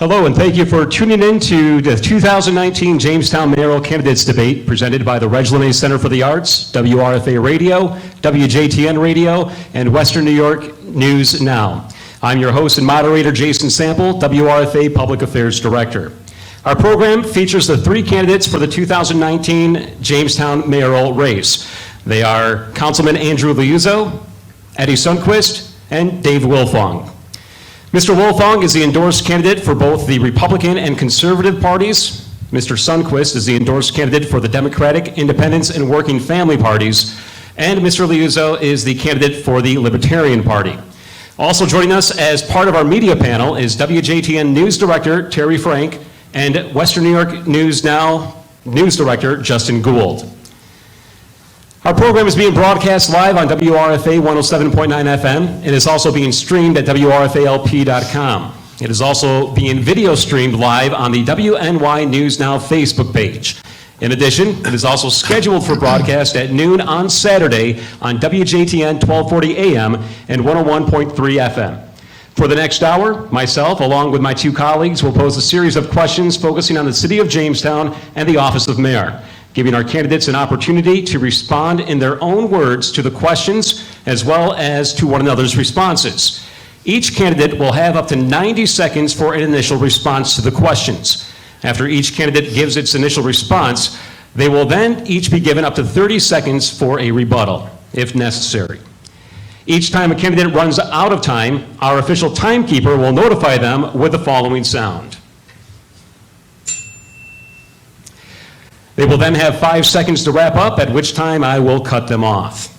Hello, and thank you for tuning in to the 2019 Jamestown Mayoral Candidates Debate presented by the Reg LeMay Center for the Arts, WRFA Radio, WJTN Radio, and Western New York News Now. I'm your host and moderator, Jason Sample, WRFA Public Affairs Director. Our program features the three candidates for the 2019 Jamestown mayoral race. They are Councilman Andrew Liuzzo, Eddie Sundquist, and Dave Wilfong. Mr. Wilfong is the endorsed candidate for both the Republican and Conservative parties. Mr. Sundquist is the endorsed candidate for the Democratic, Independence, and Working Family parties. And Mr. Liuzzo is the candidate for the Libertarian Party. Also joining us as part of our media panel is WJTN News Director Terry Frank and Western New York News Now News Director Justin Gould. Our program is being broadcast live on WRFA 107.9 FM. It is also being streamed at WRFALP.com. It is also being video streamed live on the WNY News Now Facebook page. In addition, it is also scheduled for broadcast at noon on Saturday on WJTN 1240 AM and 101.3 FM. For the next hour, myself, along with my two colleagues, will pose a series of questions focusing on the City of Jamestown and the Office of Mayor, giving our candidates an opportunity to respond in their own words to the questions as well as to one another's responses. Each candidate will have up to 90 seconds for an initial response to the questions. After each candidate gives its initial response, they will then each be given up to 30 seconds for a rebuttal, if necessary. Each time a candidate runs out of time, our official timekeeper will notify them with the following sound. They will then have 5 seconds to wrap up, at which time I will cut them off.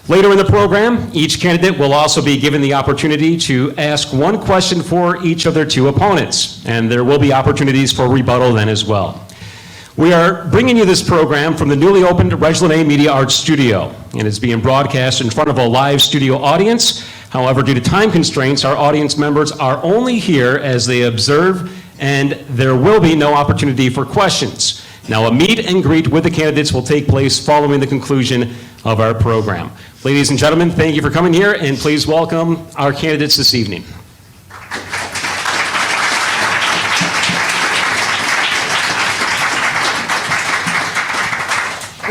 Later in the program, each candidate will also be given the opportunity to ask one question for each of their two opponents, and there will be opportunities for rebuttal then as well. We are bringing you this program from the newly opened Reg LeMay Media Arts Studio, and it's being broadcast in front of a live studio audience. However, due to time constraints, our audience members are only here as they observe, and there will be no opportunity for questions. Now, a meet and greet with the candidates will take place following the conclusion of our program. Ladies and gentlemen, thank you for coming here, and please welcome our candidates this evening.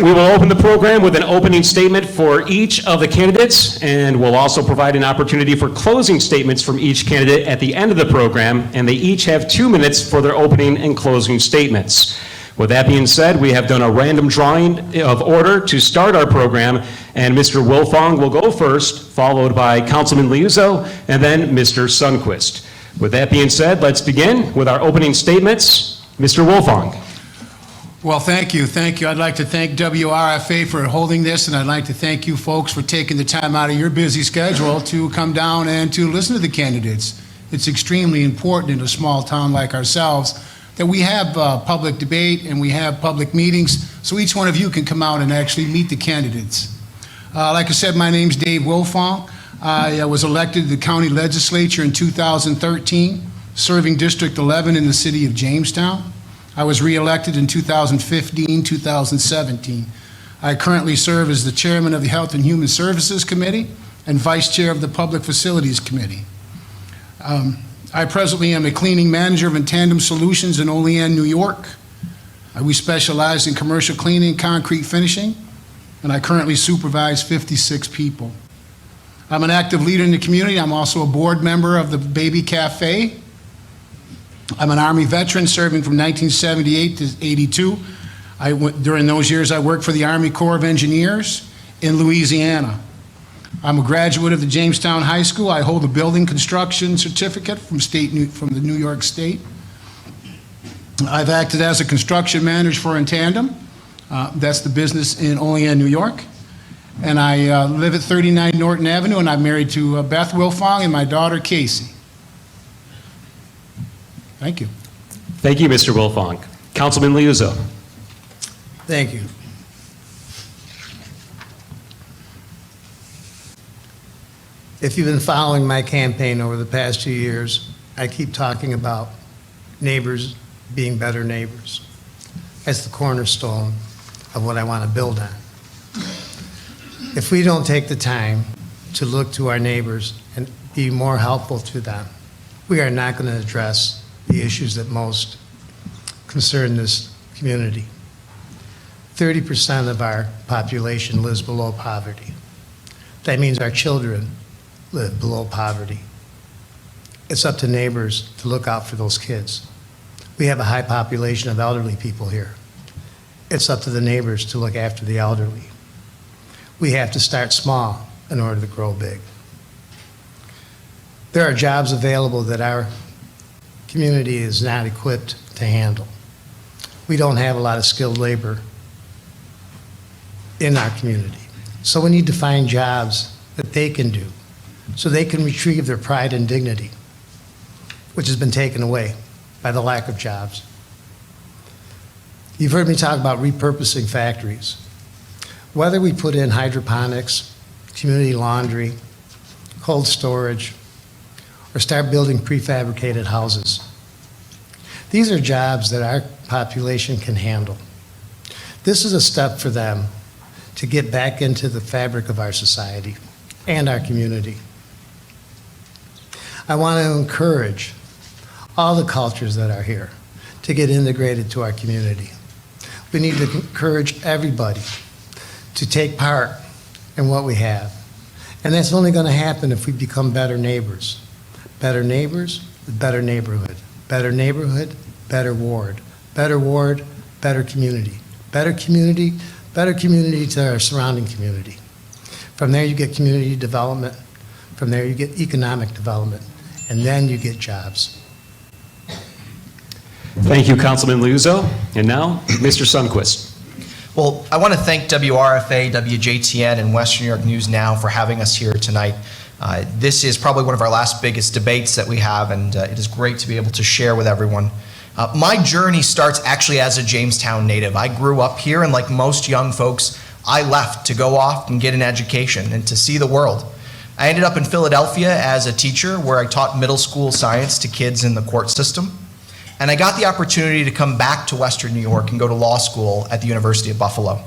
We will open the program with an opening statement for each of the candidates, and we'll also provide an opportunity for closing statements from each candidate at the end of the program, and they each have 2 minutes for their opening and closing statements. With that being said, we have done a random drawing of order to start our program, and Mr. Wilfong will go first, followed by Councilman Liuzzo, and then Mr. Sundquist. With that being said, let's begin with our opening statements. Mr. Wilfong. Well, thank you. Thank you. I'd like to thank WRFA for holding this, and I'd like to thank you folks for taking the time out of your busy schedule to come down and to listen to the candidates. It's extremely important in a small town like ourselves that we have public debate and we have public meetings, so each one of you can come out and actually meet the candidates. Like I said, my name's Dave Wilfong. I was elected to the county legislature in 2013, serving District 11 in the city of Jamestown. I was re-elected in 2015, 2017. I currently serve as the chairman of the Health and Human Services Committee and vice chair of the Public Facilities Committee. I presently am a cleaning manager of Tandem Solutions in Olean, New York. We specialize in commercial cleaning, concrete finishing, and I currently supervise 56 people. I'm an active leader in the community. I'm also a board member of the Baby Cafe. I'm an Army veteran serving from 1978 to 82. During those years, I worked for the Army Corps of Engineers in Louisiana. I'm a graduate of the Jamestown High School. I hold a building construction certificate from the New York State. I've acted as a construction manager for Tandem. That's the business in Olean, New York. And I live at 39 Norton Avenue, and I'm married to Beth Wilfong and my daughter, Casey. Thank you. Thank you, Mr. Wilfong. Councilman Liuzzo. Thank you. If you've been following my campaign over the past 2 years, I keep talking about neighbors being better neighbors. That's the cornerstone of what I want to build on. If we don't take the time to look to our neighbors and be more helpful to them, we are not going to address the issues that most concern this community. 30% of our population lives below poverty. That means our children live below poverty. It's up to neighbors to look out for those kids. We have a high population of elderly people here. It's up to the neighbors to look after the elderly. We have to start small in order to grow big. There are jobs available that our community is not equipped to handle. We don't have a lot of skilled labor in our community. So we need to find jobs that they can do so they can retrieve their pride and dignity, which has been taken away by the lack of jobs. You've heard me talk about repurposing factories. Whether we put in hydroponics, community laundry, cold storage, or start building prefabricated houses, these are jobs that our population can handle. This is a step for them to get back into the fabric of our society and our community. I want to encourage all the cultures that are here to get integrated to our community. We need to encourage everybody to take part in what we have. And that's only going to happen if we become better neighbors. Better neighbors, better neighborhood. Better neighborhood, better ward. Better ward, better community. Better community to our surrounding community. From there you get community development. From there you get economic development. And then you get jobs. Thank you, Councilman Liuzzo. And now, Mr. Sundquist. Well, I want to thank WRFA, WJTN, and Western New York News Now for having us here tonight. This is probably one of our last biggest debates that we have, and it is great to be able to share with everyone. My journey starts actually as a Jamestown native. I grew up here, and like most young folks, I left to go off and get an education and to see the world. I ended up in Philadelphia as a teacher where I taught middle school science to kids in the court system. And I got the opportunity to come back to Western New York and go to law school at the University of Buffalo.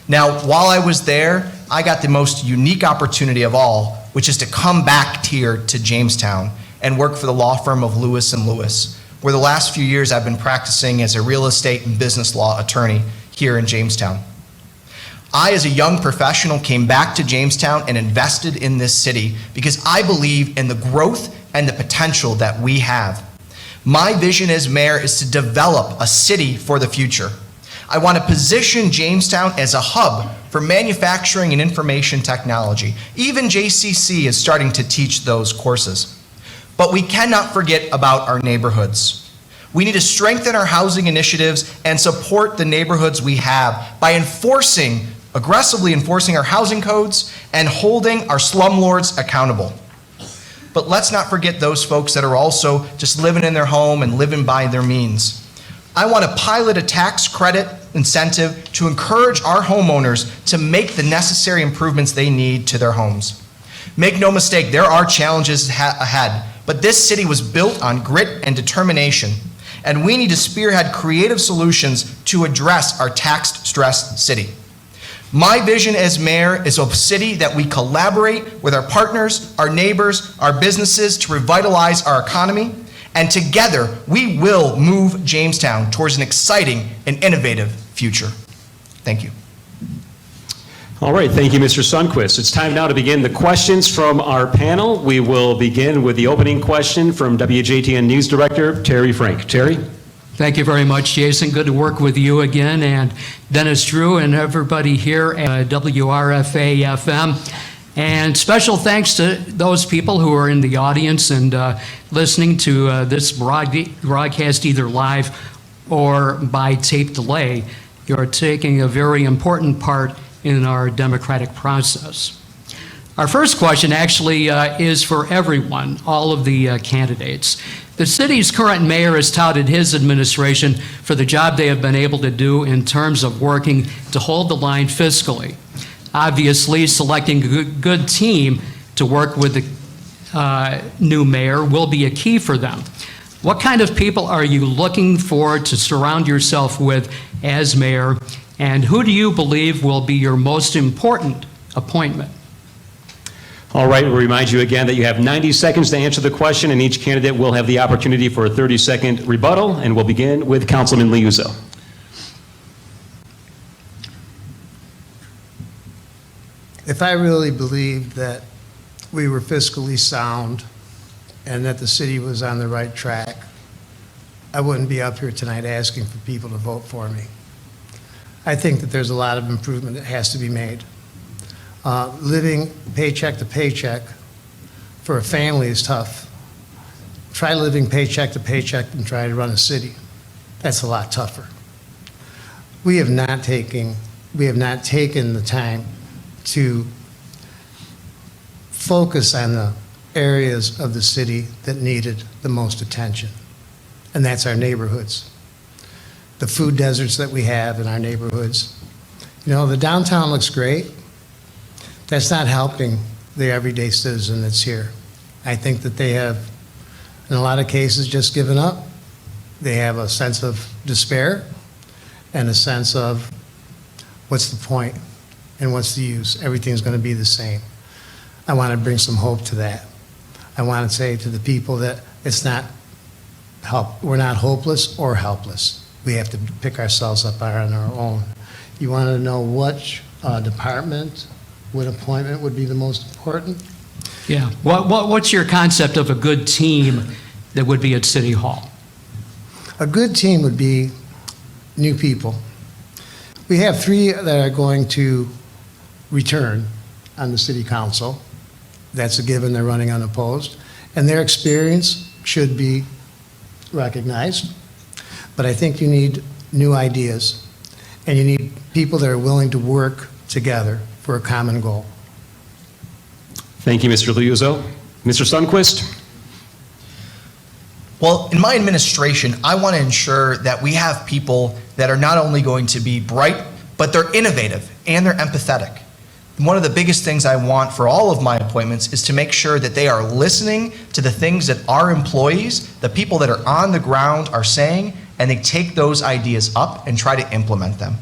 Now, while I was there, I got the most unique opportunity of all, which is to come back here to Jamestown and work for the law firm of Lewis & Lewis, where the last few years I've been practicing as a real estate and business law attorney here in Jamestown. I, as a young professional, came back to Jamestown and invested in this city because I believe in the growth and the potential that we have. My vision as mayor is to develop a city for the future. I want to position Jamestown as a hub for manufacturing and information technology. Even JCC is starting to teach those courses. But we cannot forget about our neighborhoods. We need to strengthen our housing initiatives and support the neighborhoods we have by aggressively enforcing our housing codes and holding our slumlords accountable. But let's not forget those folks that are also just living in their home and living by their means. I want to pilot a tax credit incentive to encourage our homeowners to make the necessary improvements they need to their homes. Make no mistake, there are challenges ahead, but this city was built on grit and determination, and we need to spearhead creative solutions to address our tax-stressed city. My vision as mayor is a city that we collaborate with our partners, our neighbors, our businesses to revitalize our economy, and together we will move Jamestown towards an exciting and innovative future. Thank you. All right, thank you, Mr. Sundquist. It's time now to begin the questions from our panel. We will begin with the opening question from WJTN News Director Terry Frank. Terry? Thank you very much, Jason. Good to work with you again, and Dennis Drew and everybody here at WRFA FM. And special thanks to those people who are in the audience and listening to this broadcast either live or by tape delay. You're taking a very important part in our democratic process. Our first question actually is for everyone, all of the candidates. The city's current mayor has touted his administration for the job they have been able to do in terms of working to hold the line fiscally. Obviously, selecting a good team to work with the new mayor will be a key for them. What kind of people are you looking for to surround yourself with as mayor, and who do you believe will be your most important appointment? All right, we'll remind you again that you have 90 seconds to answer the question, and each candidate will have the opportunity for a 30-second rebuttal, and we'll begin with Councilman Liuzzo. If I really believed that we were fiscally sound and that the city was on the right track, I wouldn't be up here tonight asking for people to vote for me. I think that there's a lot of improvement that has to be made. Living paycheck to paycheck for a family is tough. Try living paycheck to paycheck and try to run a city. That's a lot tougher. We have not taken the time to focus on the areas of the city that needed the most attention, and that's our neighborhoods. The food deserts that we have in our neighborhoods. You know, the downtown looks great. That's not helping the everyday citizen that's here. I think that they have, in a lot of cases, just given up. They have a sense of despair and a sense of, what's the point and what's the use? Everything's going to be the same. I want to bring some hope to that. I want to say to the people that it's not we're not hopeless or helpless. We have to pick ourselves up on our own. You want to know which department, what appointment would be the most important? Yeah. What's your concept of a good team that would be at City Hall? A good team would be new people. We have 3 that are going to return on the city council. That's a given, they're running unopposed. And their experience should be recognized. But I think you need new ideas. And you need people that are willing to work together for a common goal. Thank you, Mr. Liuzzo. Mr. Sundquist? Well, in my administration, I want to ensure that we have people that are not only going to be bright, but they're innovative and they're empathetic. One of the biggest things I want for all of my appointments is to make sure that they are listening to the things that our employees, the people that are on the ground, are saying, and they take those ideas up and try to implement them.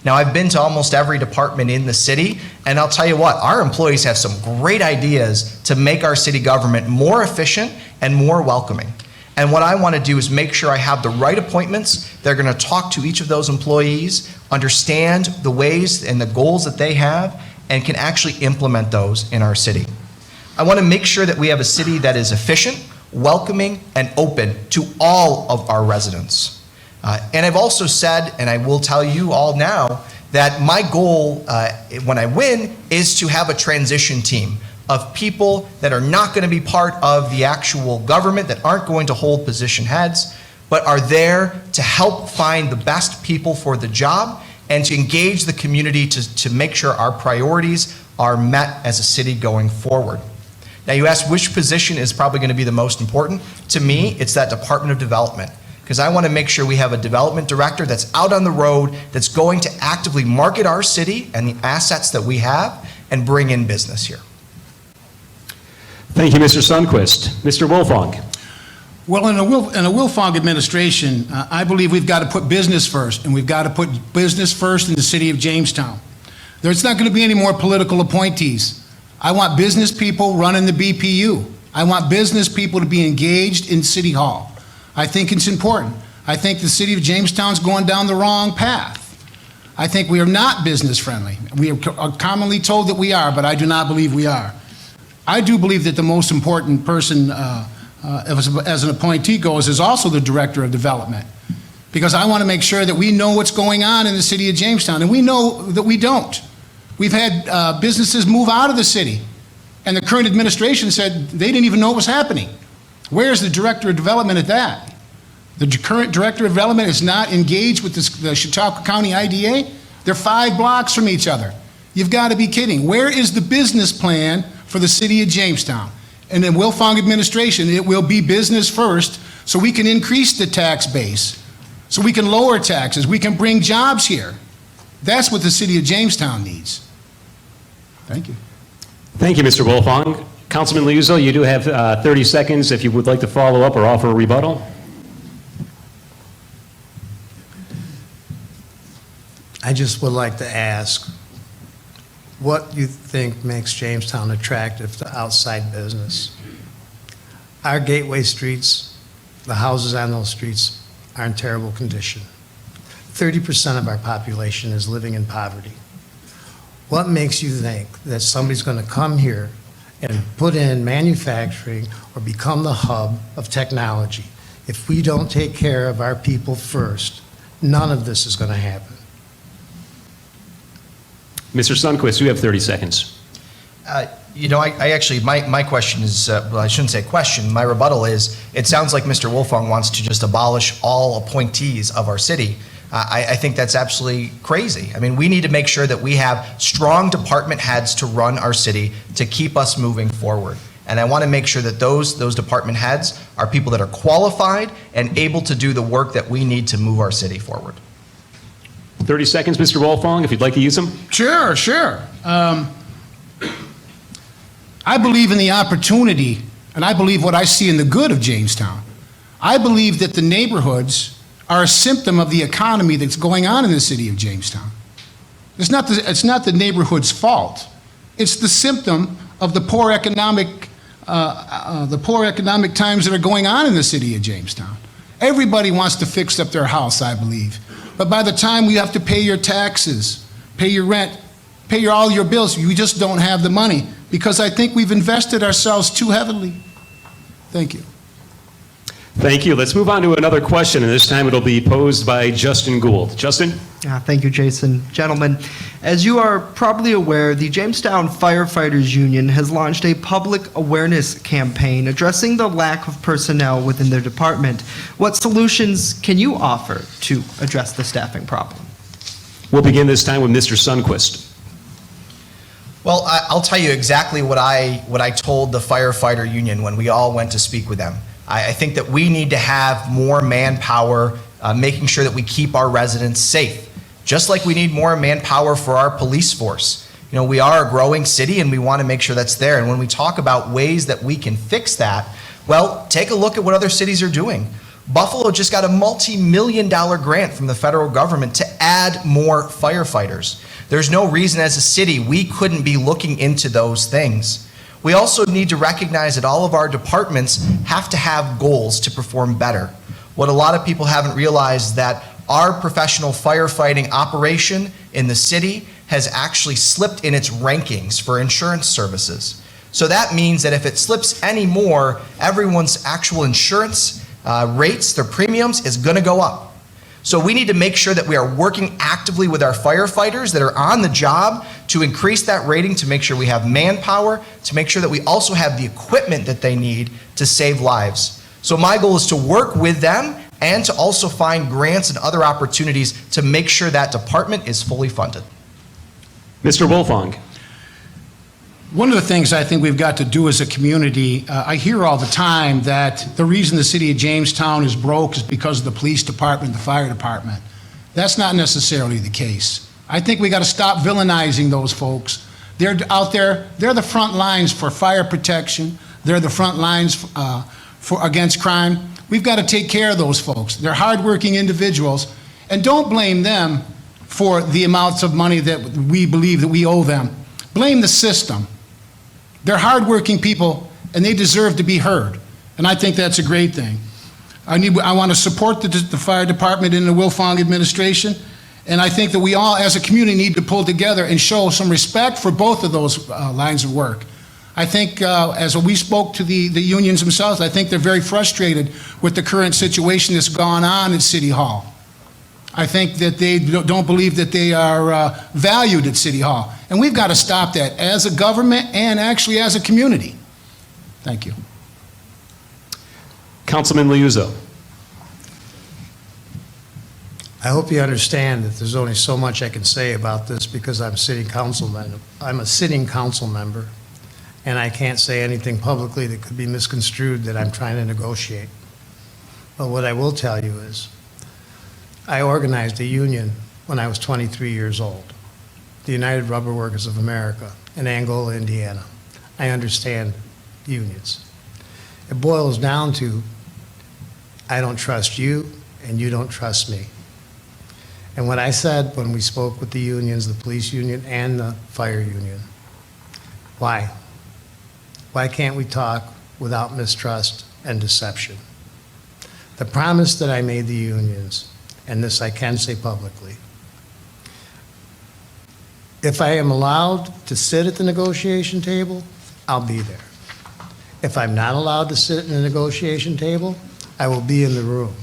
Now, I've been to almost every department in the city, and I'll tell you what, our employees have some great ideas to make our city government more efficient and more welcoming. And what I want to do is make sure I have the right appointments. They're going to talk to each of those employees, understand the ways and the goals that they have, and can actually implement those in our city. I want to make sure that we have a city that is efficient, welcoming, and open to all of our residents. And I've also said, and I will tell you all now, that my goal when I win is to have a transition team of people that are not going to be part of the actual government, that aren't going to hold position heads, but are there to help find the best people for the job and to engage the community to make sure our priorities are met as a city going forward. Now, you asked which position is probably going to be the most important. To me, it's that Department of Development, because I want to make sure we have a development director that's out on the road, that's going to actively market our city and the assets that we have and bring in business here. Thank you, Mr. Sundquist. Mr. Wolfong? Well, in a Wilfong administration, I believe we've got to put business first, and we've got to put business first in the city of Jamestown. There's not going to be any more political appointees. I want business people running the BPU. I want business people to be engaged in City Hall. I think it's important. I think the city of Jamestown's going down the wrong path. I think we are not business friendly. We are commonly told that we are, but I do not believe we are. I do believe that the most important person as an appointee goes is also the Director of Development, because I want to make sure that we know what's going on in the city of Jamestown, and we know that we don't. We've had businesses move out of the city, and the current administration said they didn't even know what was happening. Where's the Director of Development at that? The current Director of Development is not engaged with the Chautauqua County IDA. They're 5 blocks from each other. You've got to be kidding. Where is the business plan for the city of Jamestown? And in Wilfong administration, it will be business first, so we can increase the tax base, so we can lower taxes, we can bring jobs here. That's what the city of Jamestown needs. Thank you. Thank you, Mr. Wolfong. Councilman Liuzzo, you do have 30 seconds if you would like to follow up or offer a rebuttal. I just would like to ask what you think makes Jamestown attractive to outside business. Our gateway streets, the houses on those streets are in terrible condition. 30% of our population is living in poverty. What makes you think that somebody's going to come here and put in manufacturing or become the hub of technology? If we don't take care of our people first, none of this is going to happen. Mr. Sundquist, you have 30 seconds. I actually, my question is, well, I shouldn't say question, my rebuttal is, it sounds like Mr. Wolfong wants to just abolish all appointees of our city. I think that's absolutely crazy. I mean, we need to make sure that we have strong department heads to run our city to keep us moving forward. And I want to make sure that those department heads are people that are qualified and able to do the work that we need to move our city forward. 30 seconds, Mr. Wolfong, if you'd like to use them. Sure. I believe in the opportunity, and I believe what I see in the good of Jamestown. I believe that the neighborhoods are a symptom of the economy that's going on in the city of Jamestown. It's not the neighborhood's fault. It's the symptom of the poor economic times that are going on in the city of Jamestown. Everybody wants to fix up their house, I believe. But by the time you have to pay your taxes, pay your rent, pay all your bills, you just don't have the money, because I think we've invested ourselves too heavily. Thank you. Thank you. Let's move on to another question, and this time it'll be posed by Justin Gould. Justin? Thank you, Jason. Gentlemen, as you are probably aware, the Jamestown Firefighters Union has launched a public awareness campaign addressing the lack of personnel within their department. What solutions can you offer to address the staffing problem? We'll begin this time with Mr. Sundquist. Well, I'll tell you exactly what I told the firefighter union when we all went to speak with them. I think that we need to have more manpower, making sure that we keep our residents safe, just like we need more manpower for our police force. You know, we are a growing city and we want to make sure that's there. And when we talk about ways that we can fix that, well, take a look at what other cities are doing. Buffalo just got a multi-million-dollar grant from the federal government to add more firefighters. There's no reason as a city we couldn't be looking into those things. We also need to recognize that all of our departments have to have goals to perform better. What a lot of people haven't realized is that our professional firefighting operation in the city has actually slipped in its rankings for insurance services. So that means that if it slips any more, everyone's actual insurance rates, their premiums, is going to go up. So we need to make sure that we are working actively with our firefighters that are on the job to increase that rating, to make sure we have manpower, to make sure that we also have the equipment that they need to save lives. So my goal is to work with them and to also find grants and other opportunities to make sure that department is fully funded. Mr. Wolfong. One of the things I think we've got to do as a community, I hear all the time that the reason the city of Jamestown is broke is because of the police department, the fire department. That's not necessarily the case. I think we got to stop villainizing those folks. They're out there, they're the front lines for fire protection. They're the front lines against crime. We've got to take care of those folks. They're hardworking individuals, and don't blame them for the amounts of money that we believe that we owe them. Blame the system. They're hardworking people, and they deserve to be heard. And I think that's a great thing. I want to support the fire department and the Wolfong administration, and I think that we all, as a community, need to pull together and show some respect for both of those lines of work. I think, as we spoke to the unions themselves, I think they're very frustrated with the current situation that's gone on at City Hall. I think that they don't believe that they are valued at City Hall. And we've got to stop that as a government and actually as a community. Thank you. Councilman Liuzzo. I hope you understand that there's only so much I can say about this because I'm a sitting council member, and I can't say anything publicly that could be misconstrued that I'm trying to negotiate. But what I will tell you is, I organized a union when I was 23 years old, the United Rubber Workers of America in Angola, Indiana. I understand unions. It boils down to, I don't trust you and you don't trust me. And what I said when we spoke with the unions, the police union and the fire union, why? Why can't we talk without mistrust and deception? The promise that I made the unions, and this I can say publicly, if I am allowed to sit at the negotiation table, I'll be there. If I'm not allowed to sit at the negotiation table, I will be in the room.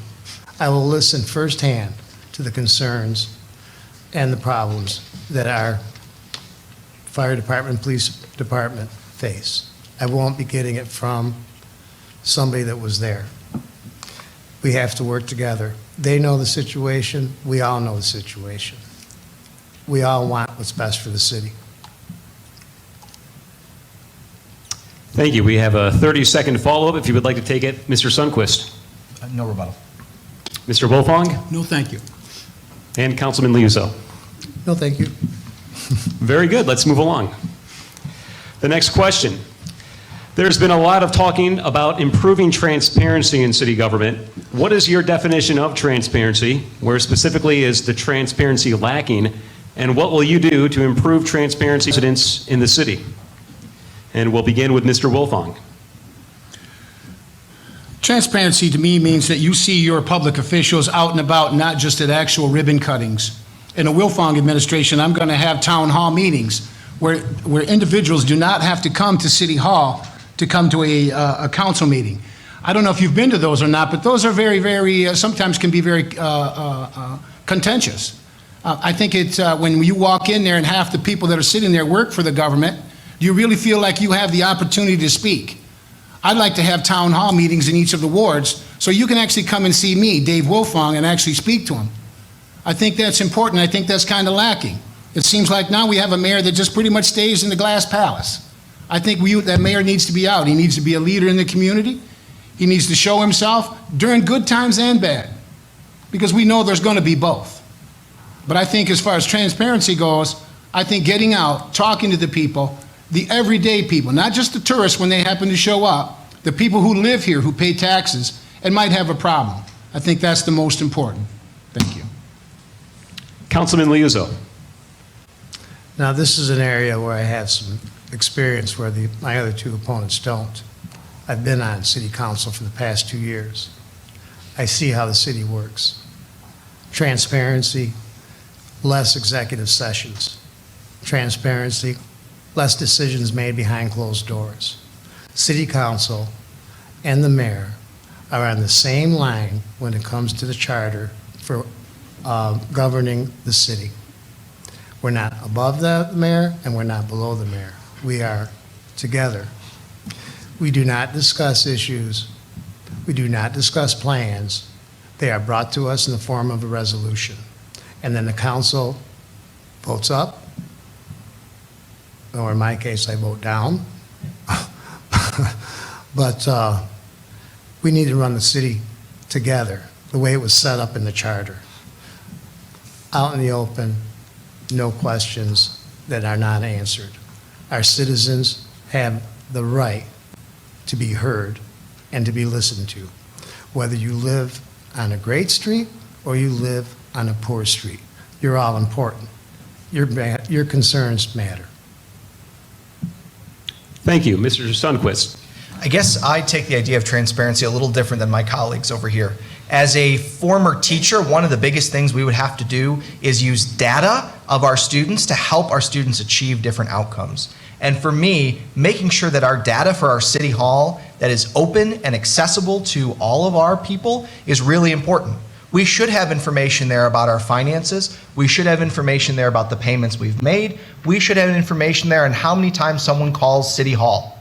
I will listen firsthand to the concerns and the problems that our fire department, police department face. I won't be getting it from somebody that was there. We have to work together. They know the situation. We all know the situation. We all want what's best for the city. Thank you. We have a 30-second follow-up if you would like to take it. Mr. Sundquist, No rebuttal. Mr. Wolfong, No, thank you. and Councilman Liuzzo. No, thank you. Very good. Let's move along. The next question. There's been a lot of talking about improving transparency in city government. What is your definition of transparency? Where specifically is the transparency lacking? And what will you do to improve transparency residents in the city? And we'll begin with Mr. Wolfong. Transparency to me means that you see your public officials out and about, not just at actual ribbon cuttings. In a Wilfong administration, I'm going to have town hall meetings where individuals do not have to come to City Hall to come to a council meeting. I don't know if you've been to those or not, but those are very, very, sometimes can be very contentious. I think it's when you walk in there and half the people that are sitting there work for the government, do you really feel like you have the opportunity to speak? I'd like to have town hall meetings in each of the wards so you can actually come and see me, Dave Wolfong, and actually speak to him. I think that's important. I think that's kind of lacking. It seems like now we have a mayor that just pretty much stays in the glass palace. I think that mayor needs to be out. He needs to be a leader in the community. He needs to show himself during good times and bad, because we know there's going to be both. But I think as far as transparency goes, I think getting out, talking to the people, the everyday people, not just the tourists when they happen to show up, the people who live here, who pay taxes and might have a problem. I think that's the most important. Thank you. Councilman Liuzzo. Now, this is an area where I have some experience where my other two opponents don't. I've been on city council for the past 2 years. I see how the city works. Transparency, less executive sessions. Transparency, less decisions made behind closed doors. City council and the mayor are on the same line when it comes to the charter for governing the city. We're not above the mayor and we're not below the mayor. We are together. We do not discuss issues. We do not discuss plans. They are brought to us in the form of a resolution. And then the council votes up, or in my case, I vote down. But we need to run the city together, the way it was set up in the charter. Out in the open, no questions that are not answered. Our citizens have the right to be heard and to be listened to, whether you live on a great street or you live on a poor street. You're all important. Your concerns matter. Thank you. Mr. Sundquist. I guess I take the idea of transparency a little different than my colleagues over here. As a former teacher, one of the biggest things we would have to do is use data of our students to help our students achieve different outcomes. And for me, making sure that our data for our city hall that is open and accessible to all of our people is really important. We should have information there about our finances. We should have information there about the payments we've made. We should have information there on how many times someone calls City Hall.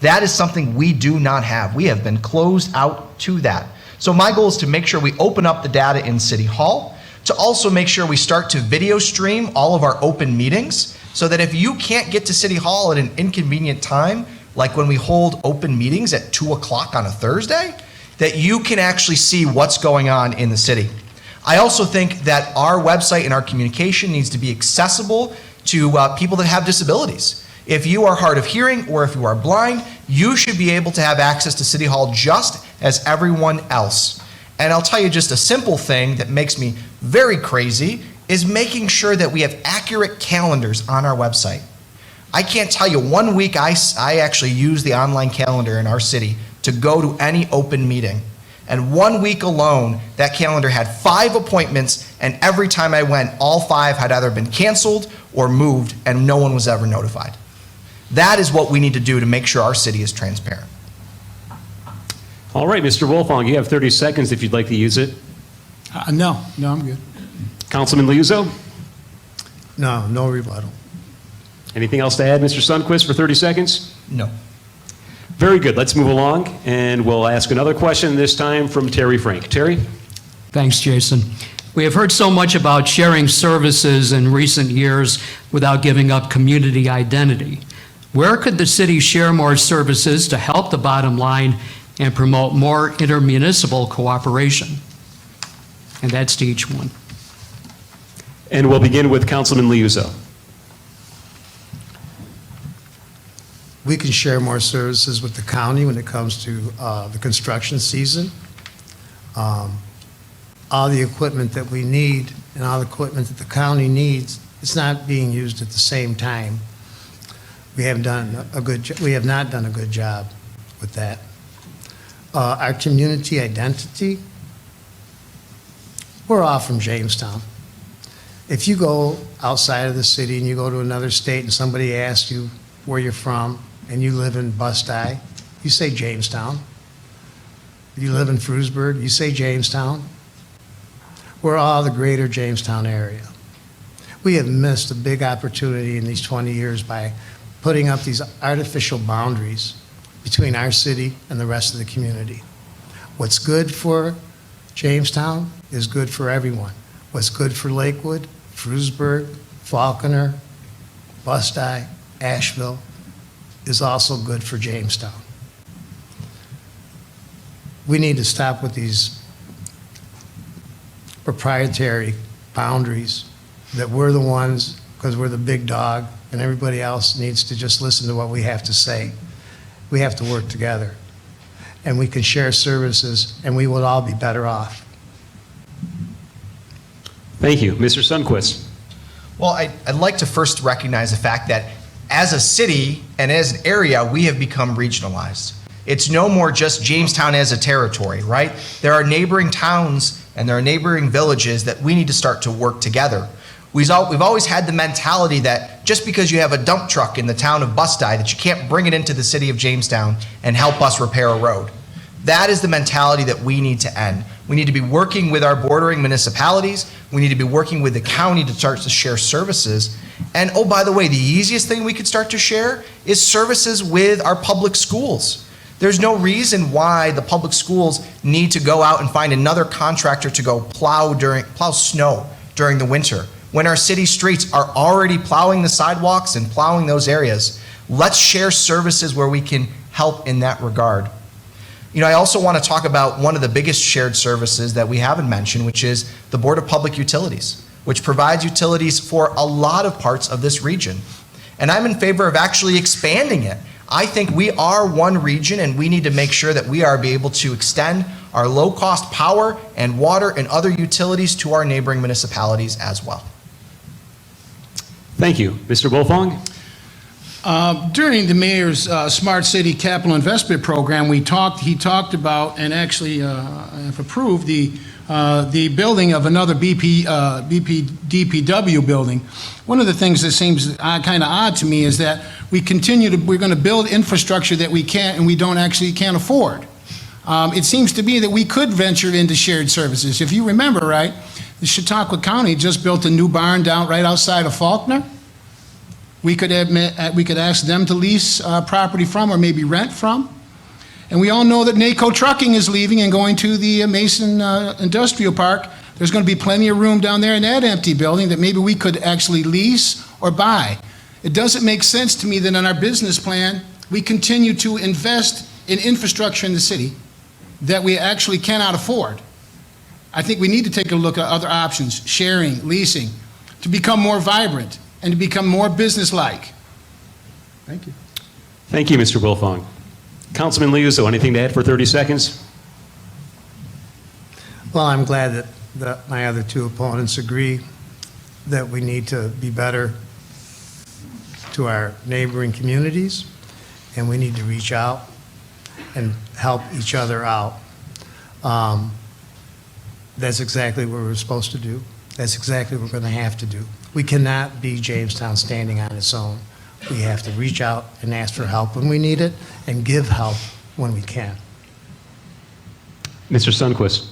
That is something we do not have. We have been closed out to that. So my goal is to make sure we open up the data in City Hall, to also make sure we start to video stream all of our open meetings, so that if you can't get to City Hall at an inconvenient time, like when we hold open meetings at 2 o'clock on a Thursday, that you can actually see what's going on in the city. I also think that our website and our communication needs to be accessible to people that have disabilities. If you are hard of hearing or if you are blind, you should be able to have access to City Hall just as everyone else. And I'll tell you just a simple thing that makes me very crazy is making sure that we have accurate calendars on our website. I can't tell you, one week I actually used the online calendar in our city to go to any open meeting. And 1 week alone, that calendar had 5 appointments, and every time I went, all 5 had either been canceled or moved, and no one was ever notified. That is what we need to do to make sure our city is transparent. All right, Mr. Wolfong, you have 30 seconds if you'd like to use it. No, I'm good. Councilman Liuzzo, No rebuttal. anything else to add, Mr. Sundquist, for 30 seconds? No. Very good. Let's move along, and we'll ask another question, this time from Terry Frank. Terry? Thanks, Jason. We have heard so much about sharing services in recent years without giving up community identity. Where could the city share more services to help the bottom line and promote more intermunicipal cooperation? And that's to each one. And we'll begin with Councilman Liuzzo. We can share more services with the county when it comes to the construction season. All the equipment that we need and all the equipment that the county needs, it's not being used at the same time. We have not done a good job with that. Our community identity, we're all from Jamestown. If you go outside of the city and you go to another state and somebody asks you where you're from and you live in Bust-I, you say Jamestown. If you live in Frewsburg, you say Jamestown. We're all the greater Jamestown area. We have missed a big opportunity in these 20 years by putting up these artificial boundaries between our city and the rest of the community. What's good for Jamestown is good for everyone. What's good for Lakewood, Frewsburg, Falconer, Bust-I, Asheville is also good for Jamestown. We need to stop with these proprietary boundaries that we're the ones, because we're the big dog, and everybody else needs to just listen to what we have to say. We have to work together, and we can share services, and we will all be better off. Thank you. Mr. Sundquist. Well, I'd like to first recognize the fact that as a city and as an area, we have become regionalized. It's no more just Jamestown as a territory, right? There are neighboring towns and there are neighboring villages that we need to start to work together. We've always had the mentality that just because you have a dump truck in the town of Bust-I, that you can't bring it into the city of Jamestown and help us repair a road. That is the mentality that we need to end. We need to be working with our bordering municipalities. We need to be working with the county to start to share services. And oh, by the way, the easiest thing we could start to share is services with our public schools. There's no reason why the public schools need to go out and find another contractor to go plow snow during the winter, when our city streets are already plowing the sidewalks and plowing those areas. Let's share services where we can help in that regard. You know, I also want to talk about one of the biggest shared services that we haven't mentioned, which is the Board of Public Utilities, which provides utilities for a lot of parts of this region. And I'm in favor of actually expanding it. I think we are one region, and we need to make sure that we are able to extend our low-cost power and water and other utilities to our neighboring municipalities as well. Thank you. Mr. Wolfong? During the mayor's Smart City Capital Investment Program, he talked about and actually have approved the building of another DPW building. One of the things that seems kind of odd to me is that we're going to build infrastructure that we can't and we can't afford. It seems to me that we could venture into shared services. If you remember right, the Chautauqua County just built a new barn down right outside of Faulkner. We could ask them to lease property from or maybe rent from. And we all know that NACO Trucking is leaving and going to the Mason Industrial Park. There's going to be plenty of room down there in that empty building that maybe we could actually lease or buy. It doesn't make sense to me that in our business plan, we continue to invest in infrastructure in the city that we actually cannot afford. I think we need to take a look at other options, sharing, leasing, to become more vibrant and to become more business-like. Thank you. Thank you, Mr. Wolfong. Councilman Liuzzo, anything to add for 30 seconds? Well, I'm glad that my other two opponents agree that we need to be better to our neighboring communities, and we need to reach out and help each other out. That's exactly what we're supposed to do. That's exactly what we're going to have to do. We cannot be Jamestown standing on its own. We have to reach out and ask for help when we need it and give help when we can. Mr. Sundquist.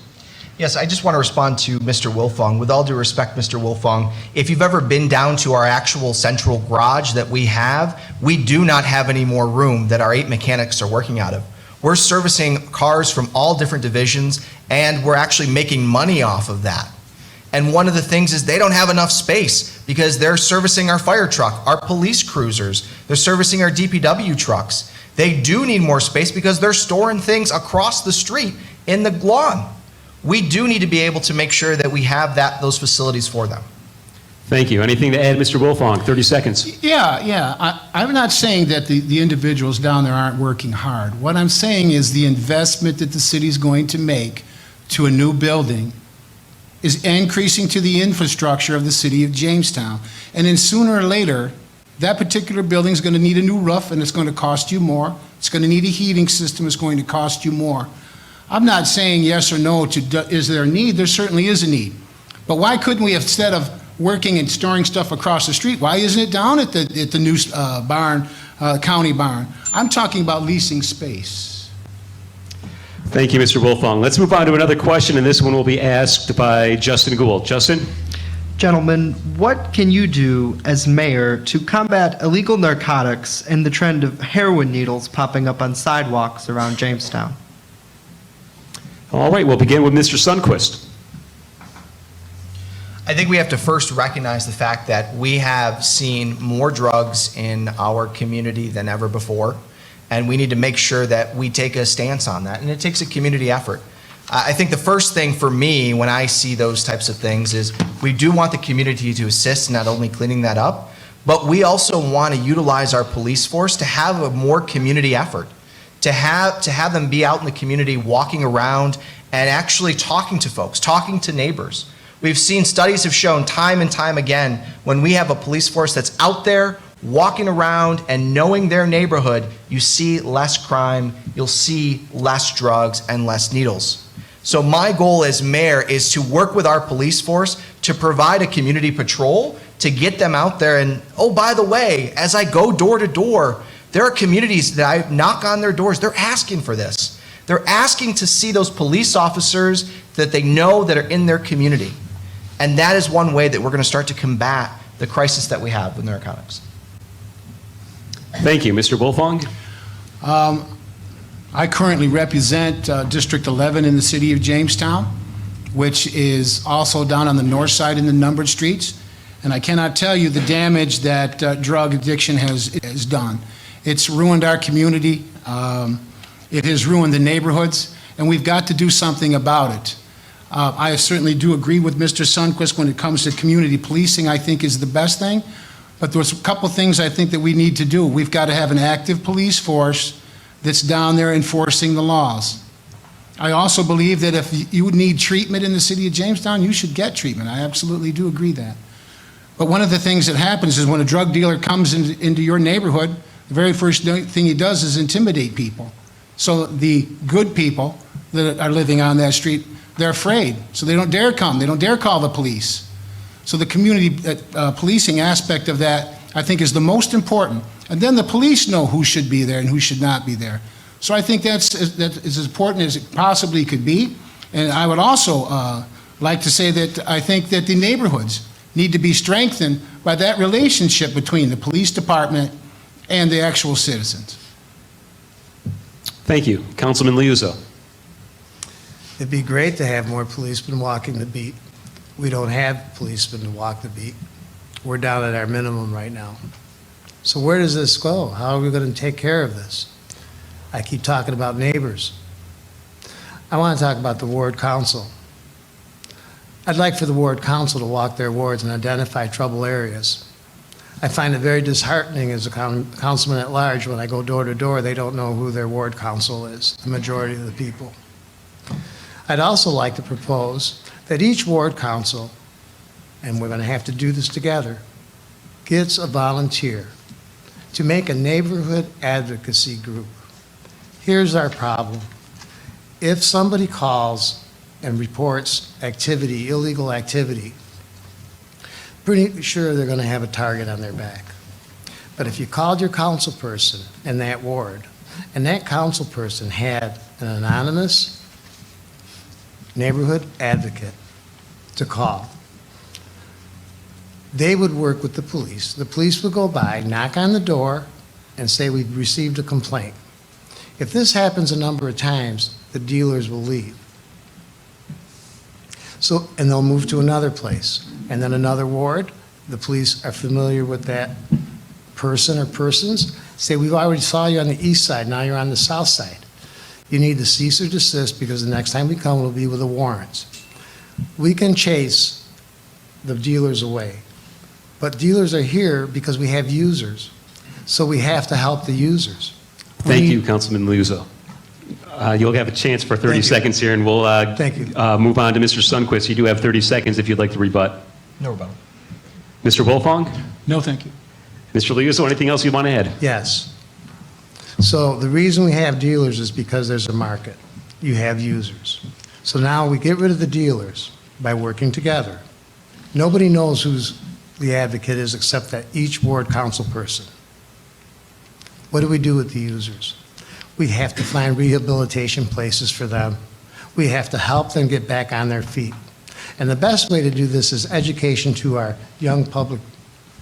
Yes, I just want to respond to Mr. Wilfong. With all due respect, Mr. Wilfong, if you've ever been down to our actual central garage that we have, we do not have any more room that our 8 mechanics are working out of. We're servicing cars from all different divisions, and we're actually making money off of that. And one of the things is they don't have enough space because they're servicing our fire truck, our police cruisers, they're servicing our DPW trucks. They do need more space because they're storing things across the street in the lawn. We do need to be able to make sure that we have those facilities for them. Thank you. Anything to add, Mr. Wilfong? 30 seconds. Yeah. I'm not saying that the individuals down there aren't working hard. What I'm saying is the investment that the city's going to make to a new building is increasing to the infrastructure of the city of Jamestown. And then sooner or later, that particular building is going to need a new roof, and it's going to cost you more. It's going to need a heating system. It's going to cost you more. I'm not saying yes or no to is there a need. There certainly is a need. But why couldn't we, instead of working and storing stuff across the street, why isn't it down at the new barn, county barn? I'm talking about leasing space. Thank you, Mr. Wilfong. Let's move on to another question, and this one will be asked by Justin Gould. Justin? Gentlemen, what can you do as mayor to combat illegal narcotics and the trend of heroin needles popping up on sidewalks around Jamestown? All right, we'll begin with Mr. Sundquist. I think we have to first recognize the fact that we have seen more drugs in our community than ever before, and we need to make sure that we take a stance on that, and it takes a community effort. I think the first thing for me when I see those types of things is we do want the community to assist in not only cleaning that up, but we also want to utilize our police force to have a more community effort, to have them be out in the community walking around and actually talking to folks, talking to neighbors. We've seen studies have shown time and time again when we have a police force that's out there walking around and knowing their neighborhood, you see less crime, you'll see less drugs and less needles. So my goal as mayor is to work with our police force to provide a community patrol to get them out there. And oh, by the way, as I go door to door, there are communities that I knock on their doors, they're asking for this. They're asking to see those police officers that they know that are in their community. And that is one way that we're going to start to combat the crisis that we have with narcotics. Thank you. Mr. Wilfong? I currently represent District 11 in the city of Jamestown, which is also down on the north side in the numbered streets. And I cannot tell you the damage that drug addiction has done. It's ruined our community. It has ruined the neighborhoods, and we've got to do something about it. I certainly do agree with Mr. Sundquist when it comes to community policing. I think is the best thing. But there's a couple things I think that we need to do. We've got to have an active police force that's down there enforcing the laws. I also believe that if you need treatment in the city of Jamestown, you should get treatment. I absolutely do agree that. But one of the things that happens is when a drug dealer comes into your neighborhood, the very first thing he does is intimidate people. So the good people that are living on that street, they're afraid. So they don't dare come. They don't dare call the police. So the community policing aspect of that, I think, is the most important. And then the police know who should be there and who should not be there. So I think that is as important as it possibly could be. And I would also like to say that I think that the neighborhoods need to be strengthened by that relationship between the police department and the actual citizens. Thank you. Councilman Liuzzo. It'd be great to have more policemen walking the beat. We don't have policemen to walk the beat. We're down at our minimum right now. So where does this go? How are we going to take care of this? I keep talking about neighbors. I want to talk about the ward council. I'd like for the ward council to walk their wards and identify trouble areas. I find it very disheartening as a councilman at large when I go door to door, they don't know who their ward council is, the majority of the people. I'd also like to propose that each ward council, and we're going to have to do this together, gets a volunteer to make a neighborhood advocacy group. Here's our problem. If somebody calls and reports activity, illegal activity, pretty sure they're going to have a target on their back. But if you called your council person in that ward, and that council person had an anonymous neighborhood advocate to call, they would work with the police. The police would go by, knock on the door, and say, we've received a complaint. If this happens a number of times, the dealers will leave. So, and they'll move to another place. And then another ward, the police are familiar with that person or persons, say, we've already saw you on the east side, now you're on the south side. You need to cease or desist because the next time we come, we'll be with a warrant. We can chase the dealers away. But dealers are here because we have users. So we have to help the users. Thank you, Councilman Liuzzo. You'll have a chance for 30 Thank you. seconds here, and we'll Thank you. move on to Mr. Sundquist. You do have 30 seconds if you'd like to rebut. No rebuttal. Mr. Wolfong? No, thank you. Mr. Liuzzo, anything else you want to add? Yes. So the reason we have dealers is because there's a market. You have users. So now we get rid of the dealers by working together. Nobody knows who's the advocate is except that each ward council person. What do we do with the users? We have to find rehabilitation places for them. We have to help them get back on their feet. And the best way to do this is education to our young public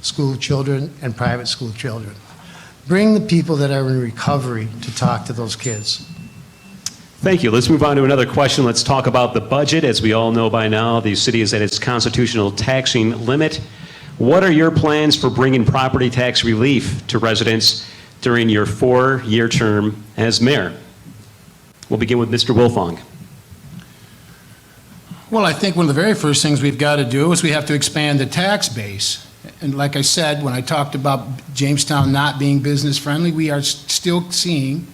school children and private school children. Bring the people that are in recovery to talk to those kids. Thank you. Let's move on to another question. Let's talk about the budget. As we all know by now, the city is at its constitutional taxing limit. What are your plans for bringing property tax relief to residents during your 4-year term as mayor? We'll begin with Mr. Wolfong. Well, I think one of the very first things we've got to do is we have to expand the tax base. And like I said, when I talked about Jamestown not being business friendly, we are still seeing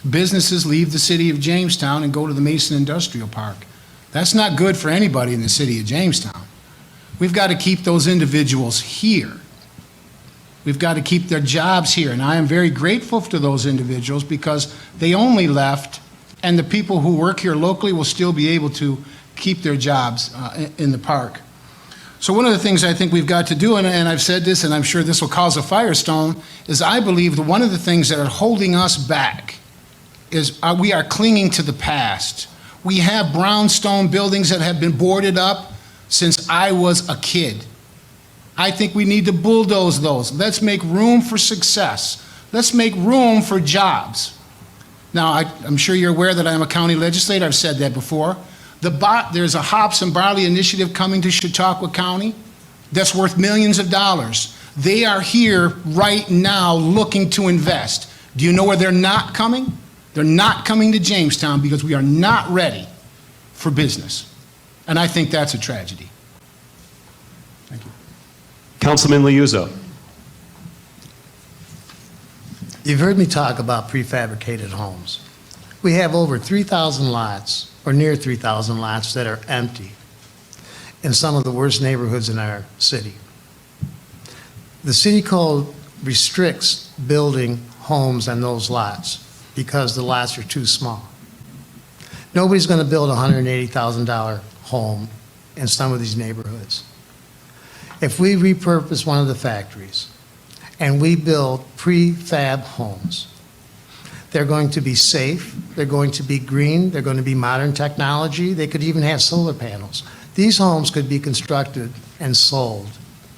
businesses leave the city of Jamestown and go to the Mason Industrial Park. That's not good for anybody in the city of Jamestown. We've got to keep those individuals here. We've got to keep their jobs here. And I am very grateful to those individuals because they only left, and the people who work here locally will still be able to keep their jobs in the park. So one of the things I think we've got to do, and I've said this, and I'm sure this will cause a firestorm, is I believe that one of the things that are holding us back is we are clinging to the past. We have brownstone buildings that have been boarded up since I was a kid. I think we need to bulldoze those. Let's make room for success. Let's make room for jobs. Now, I'm sure you're aware that I'm a county legislator. I've said that before. There's a hops and barley initiative coming to Chautauqua County that's worth millions of dollars. They are here right now looking to invest. Do you know where they're not coming? They're not coming to Jamestown because we are not ready for business. And I think that's a tragedy. Thank you. Councilman Liuzzo. You've heard me talk about prefabricated homes. We have over 3,000 lots, or near 3,000 lots, that are empty in some of the worst neighborhoods in our city. The city code restricts building homes on those lots because the lots are too small. Nobody's going to build a $180,000 home in some of these neighborhoods. If we repurpose one of the factories and we build prefab homes, they're going to be safe, they're going to be green, they're going to be modern technology, they could even have solar panels. These homes could be constructed and sold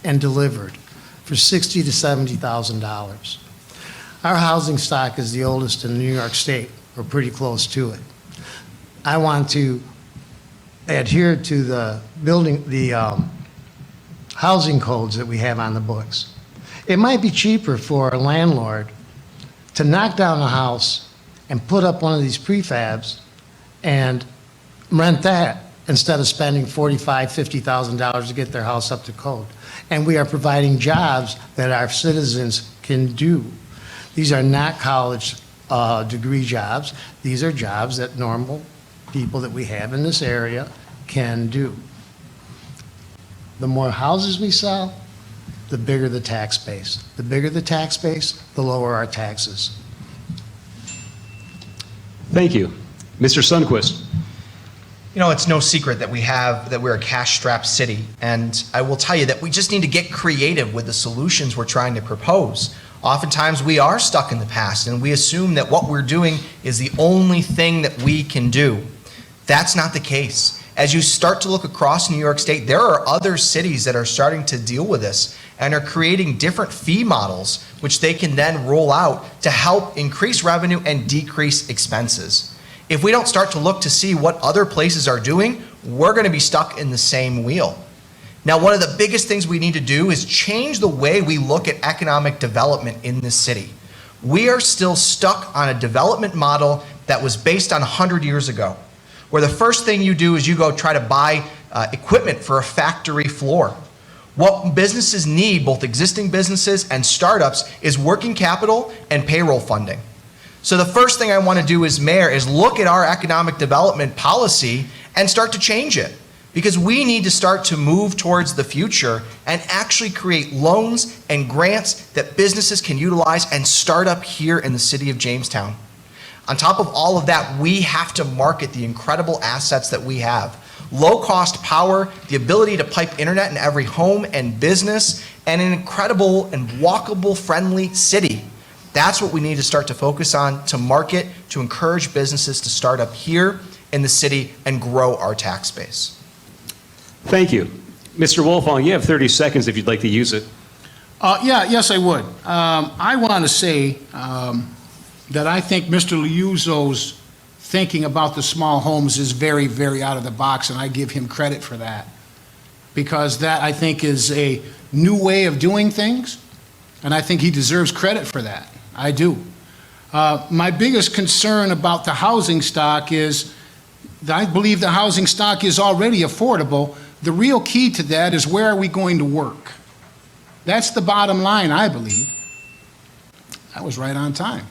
and delivered for $60,000 to $70,000. Our housing stock is the oldest in New York State, or pretty close to it. I want to adhere to the housing codes that we have on the books. It might be cheaper for a landlord to knock down a house and put up one of these prefabs and rent that instead of spending $45,000, $50,000 to get their house up to code. And we are providing jobs that our citizens can do. These are not college degree jobs. These are jobs that normal people that we have in this area can do. The more houses we sell, the bigger the tax base. The bigger the tax base, the lower our taxes. Thank you. Mr. Sundquist. You know, it's no secret that we're a cash-strapped city, and I will tell you that we just need to get creative with the solutions we're trying to propose. Oftentimes, we are stuck in the past, and we assume that what we're doing is the only thing that we can do. That's not the case. As you start to look across New York State, there are other cities that are starting to deal with this and are creating different fee models, which they can then roll out to help increase revenue and decrease expenses. If we don't start to look to see what other places are doing, we're going to be stuck in the same wheel. Now, one of the biggest things we need to do is change the way we look at economic development in this city. We are still stuck on a development model that was based on 100 years ago, where the first thing you do is you go try to buy equipment for a factory floor. What businesses need, both existing businesses and startups, is working capital and payroll funding. So the first thing I want to do as mayor is look at our economic development policy and start to change it. Because we need to start to move towards the future and actually create loans and grants that businesses can utilize and start up here in the city of Jamestown. On top of all of that, we have to market the incredible assets that we have. Low-cost power, the ability to pipe internet in every home and business, and an incredible and walkable, friendly city. That's what we need to start to focus on to market, to encourage businesses to start up here in the city and grow our tax base. Thank you. Mr. Wolfong, you have 30 seconds if you'd like to use it. Yes, I would. I want to say that I think Mr. Liuzzo's thinking about the small homes is very, very out of the box, and I give him credit for that. Because that, I think, is a new way of doing things, and I think he deserves credit for that. I do. My biggest concern about the housing stock is that I believe the housing stock is already affordable. The real key to that is, where are we going to work? That's the bottom line, I believe. I was right on time.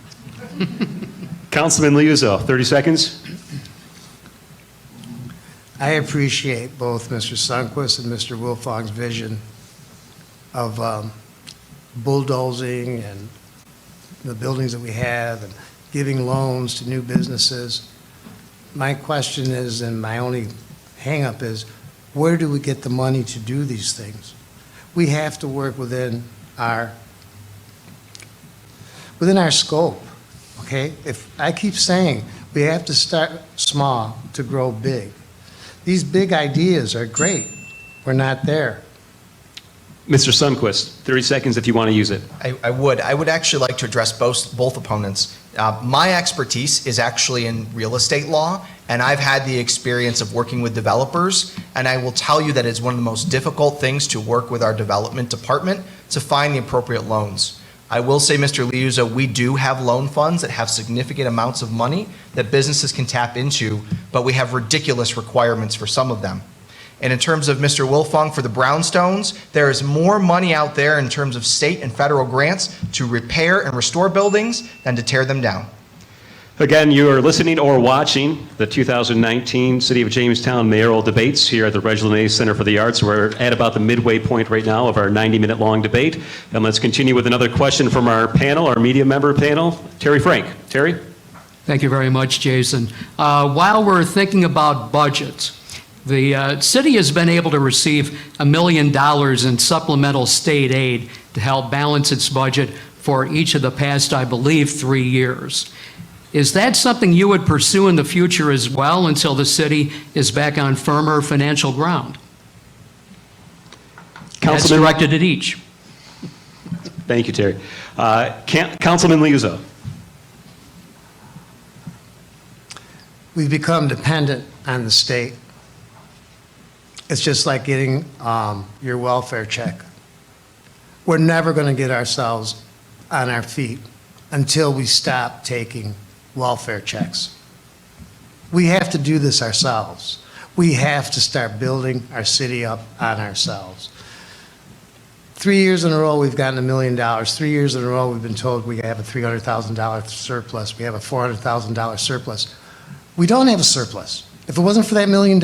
Councilman Liuzzo, 30 seconds. I appreciate both Mr. Sundquist and Mr. Wilfong's vision of bulldozing and the buildings that we have and giving loans to new businesses. My question is, and my only hang-up is, where do we get the money to do these things? We have to work within our scope, okay? If I keep saying we have to start small to grow big. These big ideas are great. We're not there. Mr. Sundquist, 30 seconds if you want to use it. I would actually like to address both opponents. My expertise is actually in real estate law, and I've had the experience of working with developers, and I will tell you that it's one of the most difficult things to work with our development department to find the appropriate loans. I will say, Mr. Liuzzo, we do have loan funds that have significant amounts of money that businesses can tap into, but we have ridiculous requirements for some of them. And in terms of Mr. Wilfong, for the brownstones, there is more money out there in terms of state and federal grants to repair and restore buildings than to tear them down. Again, you are listening or watching the 2019 City of Jamestown mayoral debates here at the Reginald A. Center for the Arts. We're at about the midway point right now of our 90-minute long debate. And let's continue with another question from our panel, our media member panel. Terry Frank. Terry? Thank you very much, Jason. While we're thinking about budgets, the city has been able to receive $1 million in supplemental state aid to help balance its budget for each of the past, I believe, 3 years. Is that something you would pursue in the future as well until the city is back on firmer financial ground? That's directed at each. Thank you, Terry. Councilman Liuzzo. We've become dependent on the state. It's just like getting your welfare check. We're never going to get ourselves on our feet until we stop taking welfare checks. We have to do this ourselves. We have to start building our city up on ourselves. 3 years in a row, we've gotten $1 million. 3 years in a row, we've been told we have a $300,000 surplus. We have a $400,000 surplus. We don't have a surplus. If it wasn't for that $1 million,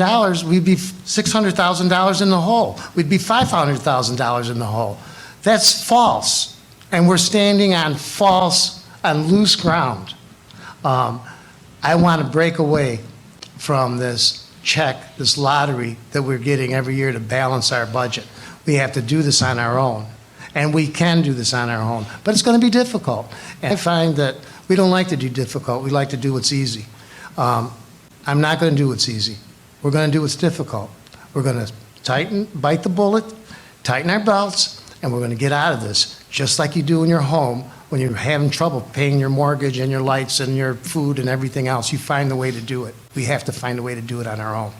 we'd be $600,000 in the hole. We'd be $500,000 in the hole. That's false, and we're standing on loose ground. I want to break away from this check, this lottery that we're getting every year to balance our budget. We have to do this on our own, and we can do this on our own, but it's going to be difficult. And I find that we don't like to do difficult. We like to do what's easy. I'm not going to do what's easy. We're going to do what's difficult. We're going to bite the bullet, tighten our belts, and we're going to get out of this, just like you do in your home when you're having trouble paying your mortgage and your lights and your food and everything else. You find the way to do it. We have to find a way to do it on our own.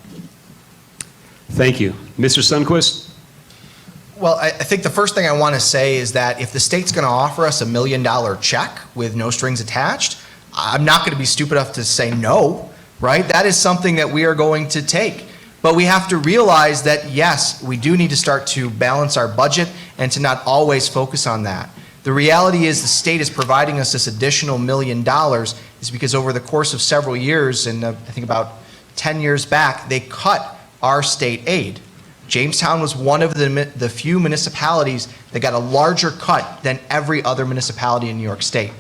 Thank you. Mr. Sundquist? Well, I think the first thing I want to say is that if the state's going to offer us $1 million check with no strings attached, I'm not going to be stupid enough to say no, right? That is something that we are going to take. But we have to realize that, yes, we do need to start to balance our budget and to not always focus on that. The reality is the state is providing us this additional $1 million is because over the course of several years, and I think about 10 years back, they cut our state aid. Jamestown was one of the few municipalities that got a larger cut than every other municipality in New York State.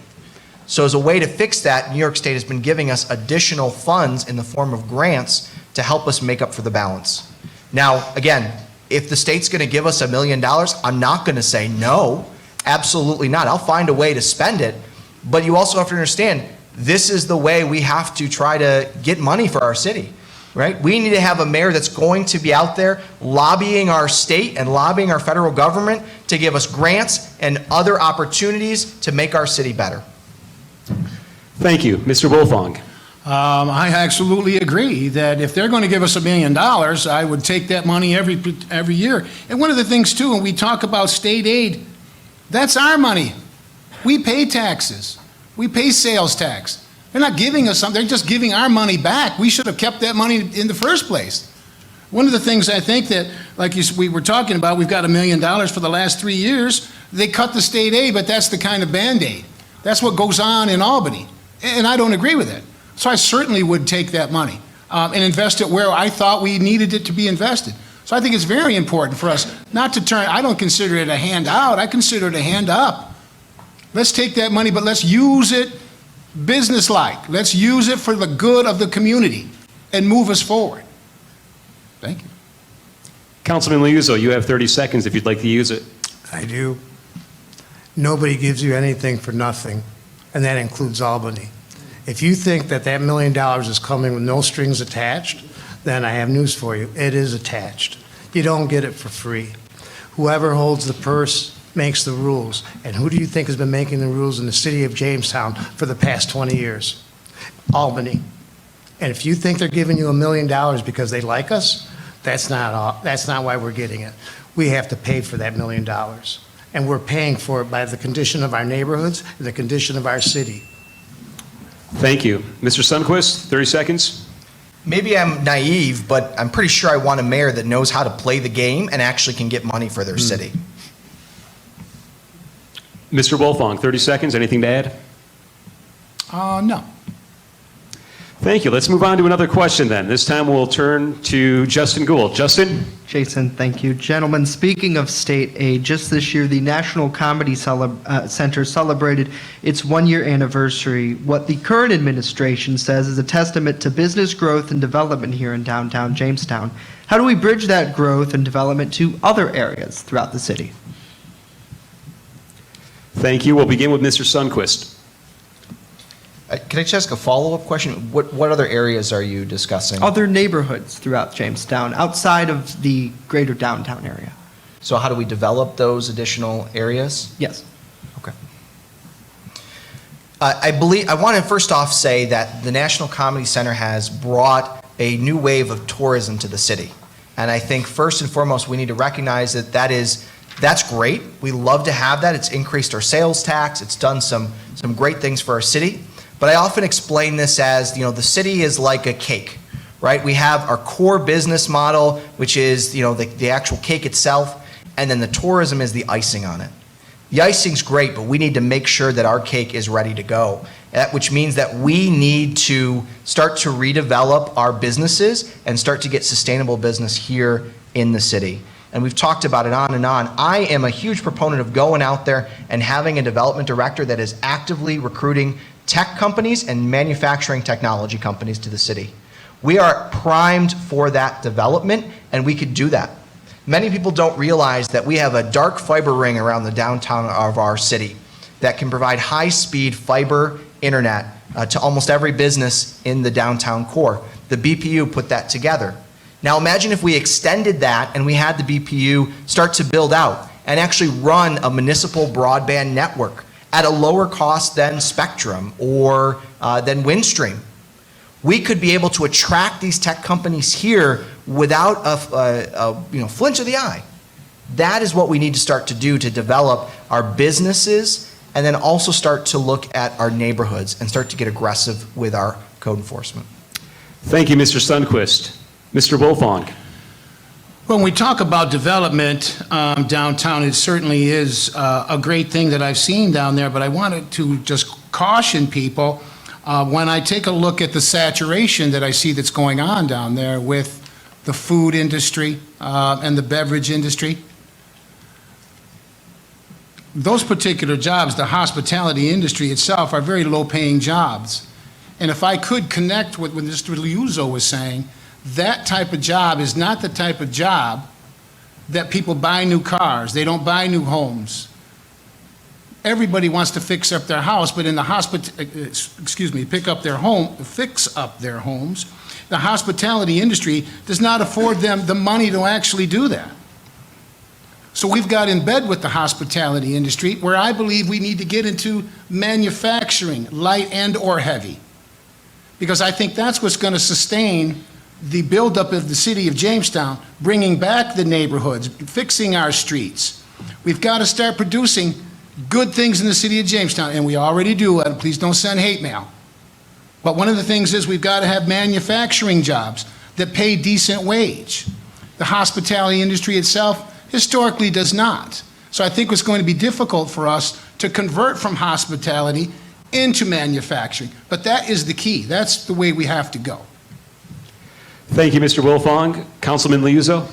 So as a way to fix that, New York State has been giving us additional funds in the form of grants to help us make up for the balance. Now, again, if the state's going to give us $1 million, I'm not going to say no. Absolutely not. I'll find a way to spend it. But you also have to understand, this is the way we have to try to get money for our city, right? We need to have a mayor that's going to be out there lobbying our state and lobbying our federal government to give us grants and other opportunities to make our city better. Thank you. Mr. Wolfong? I absolutely agree that if they're going to give us $1 million, I would take that money every year. And one of the things, too, when we talk about state aid, that's our money. We pay taxes. We pay sales tax. They're not giving us something. They're just giving our money back. We should have kept that money in the first place. One of the things I think that, like we were talking about, we've got $1 million for the last 3 years. They cut the state aid, but that's the kind of Band-Aid. That's what goes on in Albany. And I don't agree with it. So I certainly would take that money and invest it where I thought we needed it to be invested. So I think it's very important for us not to turn, I don't consider it a handout, I consider it a hand up. Let's take that money, but let's use it business-like. Let's use it for the good of the community and move us forward. Thank you. Councilman Liuzzo, you have 30 seconds if you'd like to use it. I do. Nobody gives you anything for nothing, and that includes Albany. If you think that $1 million is coming with no strings attached, then I have news for you. It is attached. You don't get it for free. Whoever holds the purse makes the rules. And who do you think has been making the rules in the city of Jamestown for the past 20 years? Albany. And if you think they're giving you $1 million because they like us, that's not why we're getting it. We have to pay for that $1 million. And we're paying for it by the condition of our neighborhoods and the condition of our city. Thank you. Mr. Sundquist, 30 seconds. Maybe I'm naive, but I'm pretty sure I want a mayor that knows how to play the game and actually can get money for their city. Mr. Wolfong, 30 seconds. Anything to add? No. Thank you. Let's move on to another question then. This time we'll turn to Justin Gould. Justin? Jason, thank you. Gentlemen, speaking of state aid, just this year, the National Comedy Center celebrated its one-year anniversary. What the current administration says is a testament to business growth and development here in downtown Jamestown. How do we bridge that growth and development to other areas throughout the city? Thank you. We'll begin with Mr. Sundquist. Can I just ask a follow-up question? What other areas are you discussing? Other neighborhoods throughout Jamestown, outside of the greater downtown area. So how do we develop those additional areas? Yes. Okay. I want to first off say that the National Comedy Center has brought a new wave of tourism to the city. And I think first and foremost, we need to recognize that that's great. We love to have that. It's increased our sales tax. It's done some great things for our city. But I often explain this as, the city is like a cake, right? We have our core business model, which is, the actual cake itself, and then the tourism is the icing on it. The icing's great, but we need to make sure that our cake is ready to go. Which means that we need to start to redevelop our businesses and start to get sustainable business here in the city. And we've talked about it on and on. I am a huge proponent of going out there and having a development director that is actively recruiting tech companies and manufacturing technology companies to the city. We are primed for that development, and we could do that. Many people don't realize that we have a dark fiber ring around the downtown of our city that can provide high-speed fiber internet to almost every business in the downtown core. The BPU put that together. Now imagine if we extended that and we had the BPU start to build out and actually run a municipal broadband network at a lower cost than Spectrum or than Windstream. We could be able to attract these tech companies here without a flinch of the eye. That is what we need to start to do to develop our businesses and then also start to look at our neighborhoods and start to get aggressive with our code enforcement. Thank you, Mr. Sundquist. Mr. Wolfong. When we talk about development downtown, it certainly is a great thing that I've seen down there, but I wanted to just caution people when I take a look at the saturation that I see that's going on down there with the food industry and the beverage industry. Those particular jobs, the hospitality industry itself, are very low-paying jobs. And if I could connect with what Mr. Liuzzo was saying, that type of job is not the type of job that people buy new cars. They don't buy new homes. Everybody wants to fix up their house, but in the fix up their homes. The hospitality industry does not afford them the money to actually do that. So we've got in bed with the hospitality industry, where I believe we need to get into manufacturing, light and or heavy, because I think that's what's going to sustain the buildup of the city of Jamestown, bringing back the neighborhoods, fixing our streets. We've got to start producing good things in the city of Jamestown, and we already do. Please don't send hate mail. But one of the things is we've got to have manufacturing jobs that pay decent wage. The hospitality industry itself historically does not. So I think it's going to be difficult for us to convert from hospitality into manufacturing. But that is the key. That's the way we have to go. Thank you, Mr. Wolfong. Councilman Liuzzo.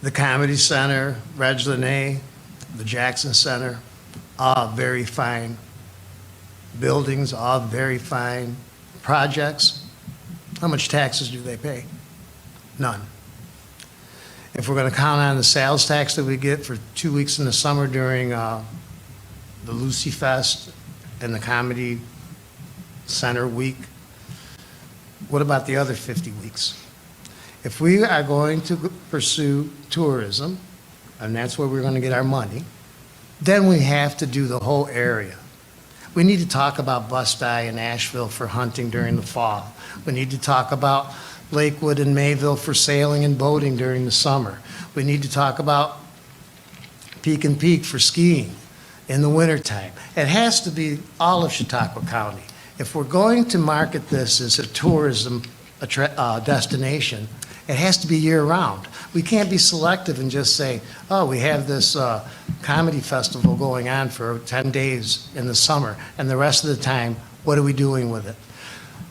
The Comedy Center, Reg Lene, the Jackson Center, all very fine buildings, all very fine projects. How much taxes do they pay? None. If we're going to count on the sales tax that we get for 2 weeks in the summer during the Lucy Fest and the Comedy Center week, what about the other 50 weeks? If we are going to pursue tourism, and that's where we're going to get our money, then we have to do the whole area. We need to talk about Bust-Eye in Asheville for hunting during the fall. We need to talk about Lakewood and Mayville for sailing and boating during the summer. We need to talk about Peak and Peak for skiing in the wintertime. It has to be all of Chautauqua County. If we're going to market this as a tourism destination, it has to be year-round. We can't be selective and just say, oh, we have this comedy festival going on for 10 days in the summer, and the rest of the time, what are we doing with it?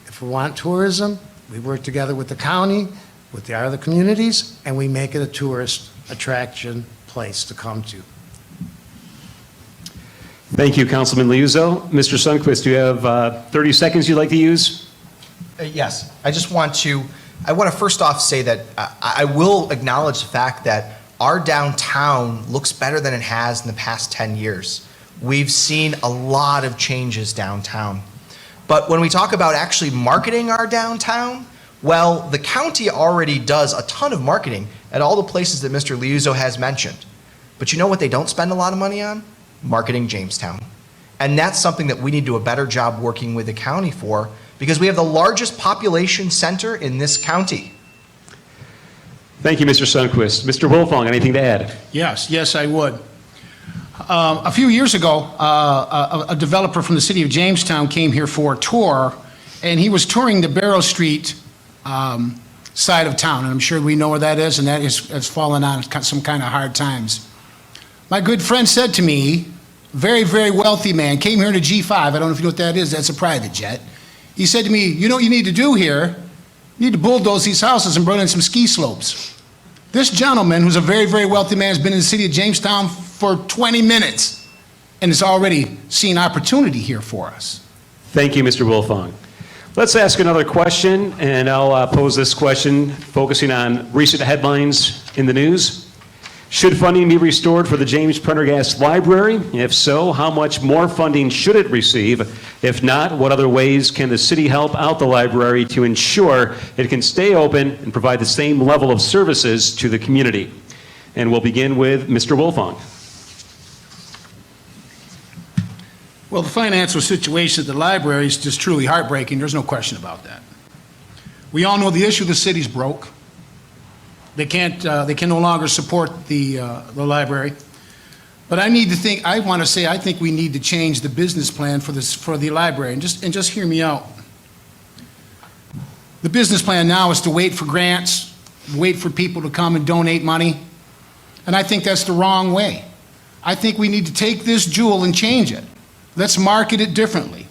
If we want tourism, we work together with the county, with the other communities, and we make it a tourist attraction place to come to. Thank you, Councilman Liuzzo. Mr. Sundquist, do you have 30 seconds you'd like to use? Yes, I want to first off say that I will acknowledge the fact that our downtown looks better than it has in the past 10 years. We've seen a lot of changes downtown. But when we talk about actually marketing our downtown, well, the county already does a ton of marketing at all the places that Mr. Liuzzo has mentioned. But you know what they don't spend a lot of money on? Marketing Jamestown. And that's something that we need to do a better job working with the county for, because we have the largest population center in this county. Thank you, Mr. Sundquist. Mr. Wolfong, anything to add? Yes, I would. A few years ago, a developer from the city of Jamestown came here for a tour, and he was touring the Barrow Street side of town, and I'm sure we know where that is, and that has fallen on some kind of hard times. My good friend said to me, very, very wealthy man, came here in a G5. I don't know if you know what that is. That's a private jet. He said to me, you know what you need to do here? You need to bulldoze these houses and put in some ski slopes. This gentleman, who's a very, very wealthy man, has been in the city of Jamestown for 20 minutes and has already seen opportunity here for us. Thank you, Mr. Wilfong. Let's ask another question, and I'll pose this question focusing on recent headlines in the news. Should funding be restored for the James Prendergast Library? If so, how much more funding should it receive? If not, what other ways can the city help out the library to ensure it can stay open and provide the same level of services to the community? And we'll begin with Mr. Wilfong. Well, the financial situation at the library is just truly heartbreaking. There's no question about that. We all know the issue. The city's broke. They can no longer support the library. But I think we need to change the business plan for the library. And just hear me out. The business plan now is to wait for grants, wait for people to come and donate money. And I think that's the wrong way. I think we need to take this jewel and change it. Let's market it differently.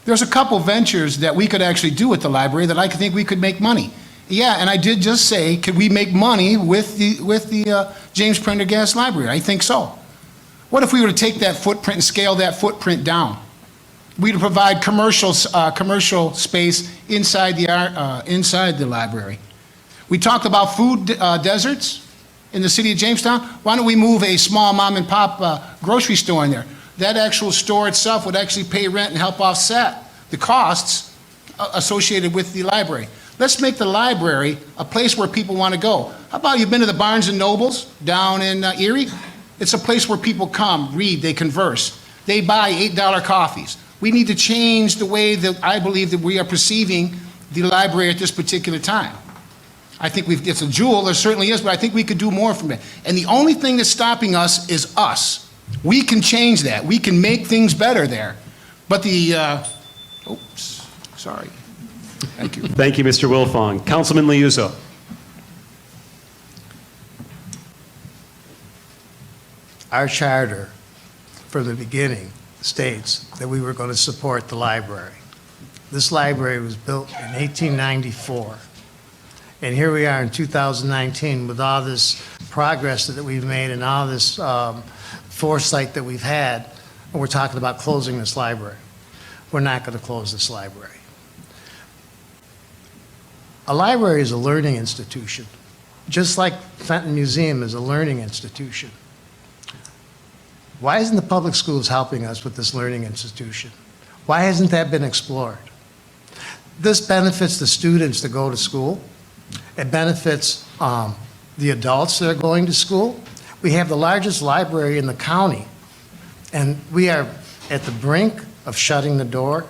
There's a couple ventures that we could actually do at the library that I think we could make money. Yeah, and I did just say, could we make money with the James Prendergast Library? I think so. What if we were to take that footprint and scale that footprint down? We would provide commercial space inside the library. We talked about food deserts in the city of Jamestown. Why don't we move a small mom and pop grocery store in there? That actual store itself would actually pay rent and help offset the costs associated with the library. Let's make the library a place where people want to go. How about you've been to the Barnes and Nobles down in Erie? It's a place where people come, read, they converse. They buy $8 coffees. We need to change the way that I believe that we are perceiving the library at this particular time. I think it's a jewel, there certainly is, but I think we could do more from it. And the only thing that's stopping us is us. We can change that. We can make things better there. But sorry. Thank you. Thank you, Mr. Wilfong. Councilman Liuzzo. Our charter, from the beginning, states that we were going to support the library. This library was built in 1894. And here we are in 2019 with all this progress that we've made and all this foresight that we've had, and we're talking about closing this library. We're not going to close this library. A library is a learning institution, just like Fenton Museum is a learning institution. Why isn't the public schools helping us with this learning institution? Why hasn't that been explored? This benefits the students that go to school. It benefits the adults that are going to school. We have the largest library in the county, and we are at the brink of shutting the door.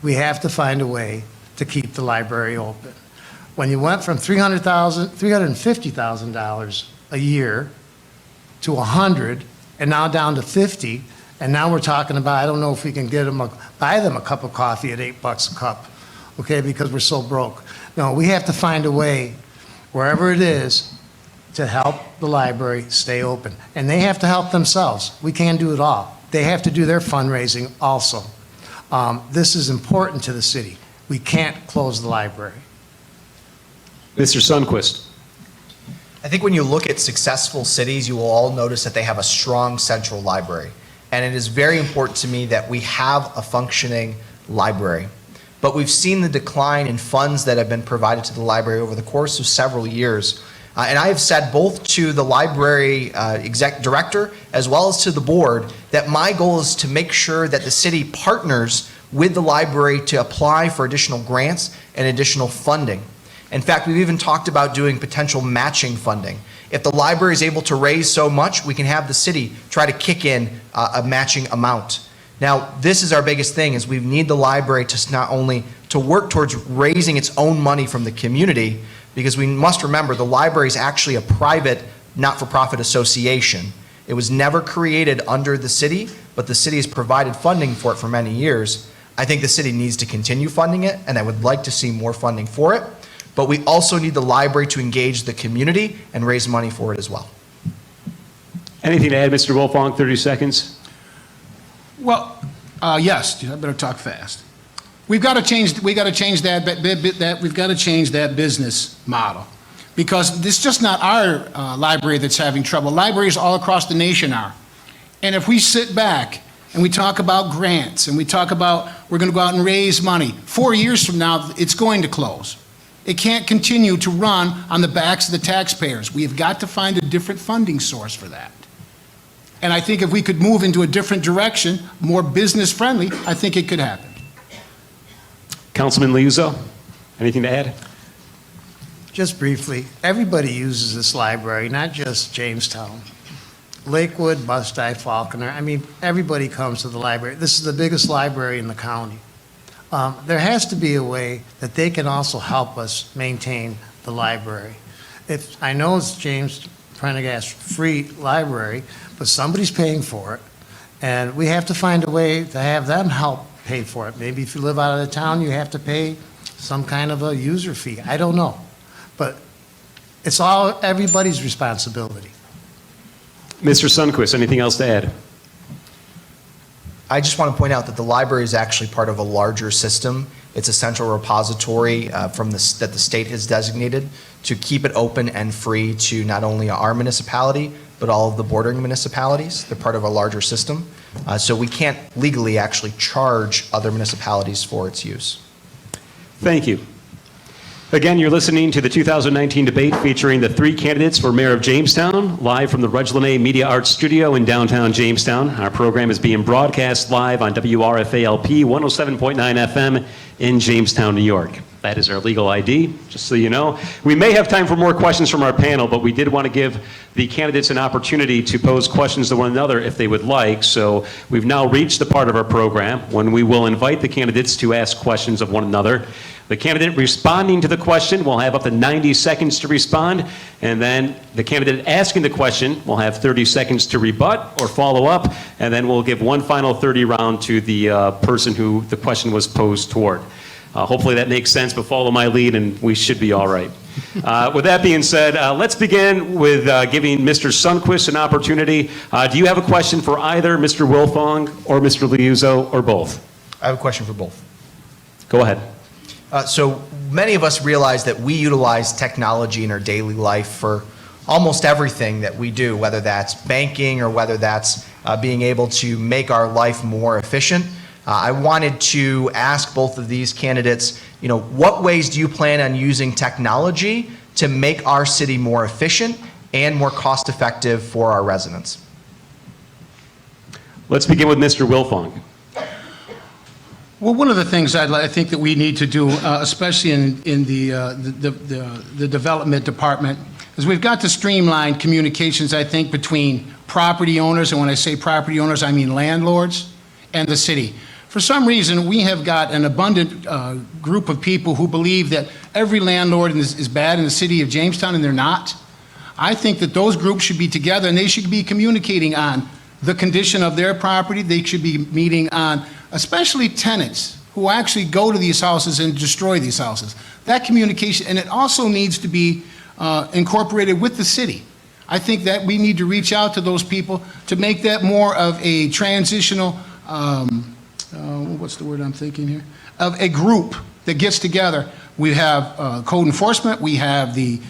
We have to find a way to keep the library open. When you went from $350,000 a year to $100,000, and now down to $50,000, and now we're talking about, I don't know if we can buy them a cup of coffee at $8 a cup, okay, because we're so broke. No, we have to find a way, wherever it is, to help the library stay open. And they have to help themselves. We can't do it all. They have to do their fundraising also. This is important to the city. We can't close the library. Mr. Sundquist. I think when you look at successful cities, you will all notice that they have a strong central library. And it is very important to me that we have a functioning library. But we've seen the decline in funds that have been provided to the library over the course of several years. And I have said both to the library exec director as well as to the board that my goal is to make sure that the city partners with the library to apply for additional grants and additional funding. In fact, we've even talked about doing potential matching funding. If the library is able to raise so much, we can have the city try to kick in a matching amount. Now, this is our biggest thing, is we need the library to not only to work towards raising its own money from the community, because we must remember the library is actually a private, not-for-profit association. It was never created under the city, but the city has provided funding for it for many years. I think the city needs to continue funding it, and I would like to see more funding for it. But we also need the library to engage the community and raise money for it as well. Anything to add, Mr. Wilfong, 30 seconds? Well, yes, I better talk fast. We've got to change that business model, because it's just not our library that's having trouble. Libraries all across the nation are. And if we sit back and we talk about grants and we talk about we're going to go out and raise money, 4 years from now, it's going to close. It can't continue to run on the backs of the taxpayers. We have got to find a different funding source for that. And I think if we could move into a different direction, more business-friendly, I think it could happen. Councilman Liuzzo, anything to add? Just briefly, everybody uses this library, not just Jamestown. Lakewood, Bustye, Falconer, I mean, everybody comes to the library. This is the biggest library in the county. There has to be a way that they can also help us maintain the library. I know it's James Prendergast free library, but somebody's paying for it, and we have to find a way to have them help pay for it. Maybe if you live out of the town, you have to pay some kind of a user fee. I don't know, but it's all everybody's responsibility. Mr. Sundquist, anything else to add? I just want to point out that the library is actually part of a larger system. It's a central repository that the state has designated to keep it open and free to not only our municipality, but all of the bordering municipalities. They're part of a larger system. So we can't legally actually charge other municipalities for its use. Thank you. Again, you're listening to the 2019 debate featuring the three candidates for mayor of Jamestown, live from the Regilene Media Arts Studio in downtown Jamestown. Our program is being broadcast live on WRFA-LP 107.9 FM in Jamestown, New York. That is our legal ID, just so you know. We may have time for more questions from our panel, but we did want to give the candidates an opportunity to pose questions to one another if they would like. So we've now reached the part of our program when we will invite the candidates to ask questions of one another. The candidate responding to the question will have up to 90 seconds to respond, and then the candidate asking the question will have 30 seconds to rebut or follow up, and then we'll give one final 30 round to the person who the question was posed toward. Hopefully that makes sense, but follow my lead and we should be all right. With that being said, let's begin with giving Mr. Sundquist an opportunity. Do you have a question for either Mr. Wilfong or Mr. Liuzzo or both? I have a question for both. Go ahead. So many of us realize that we utilize technology in our daily life for almost everything that we do, whether that's banking or whether that's being able to make our life more efficient. I wanted to ask both of these candidates, what ways do you plan on using technology to make our city more efficient and more cost-effective for our residents? Let's begin with Mr. Wilfong. Well, one of the things I think that we need to do, especially in the development department, is we've got to streamline communications, I think, between property owners, and when I say property owners, I mean landlords, and the city. For some reason, we have got an abundant group of people who believe that every landlord is bad in the city of Jamestown, and they're not. I think that those groups should be together, and they should be communicating on the condition of their property. They should be meeting on, especially tenants who actually go to these houses and destroy these houses. That communication, and it also needs to be incorporated with the city. I think that we need to reach out to those people to make that more of a transitional, what's the word I'm thinking here? Of a group that gets together. We have code enforcement, we have the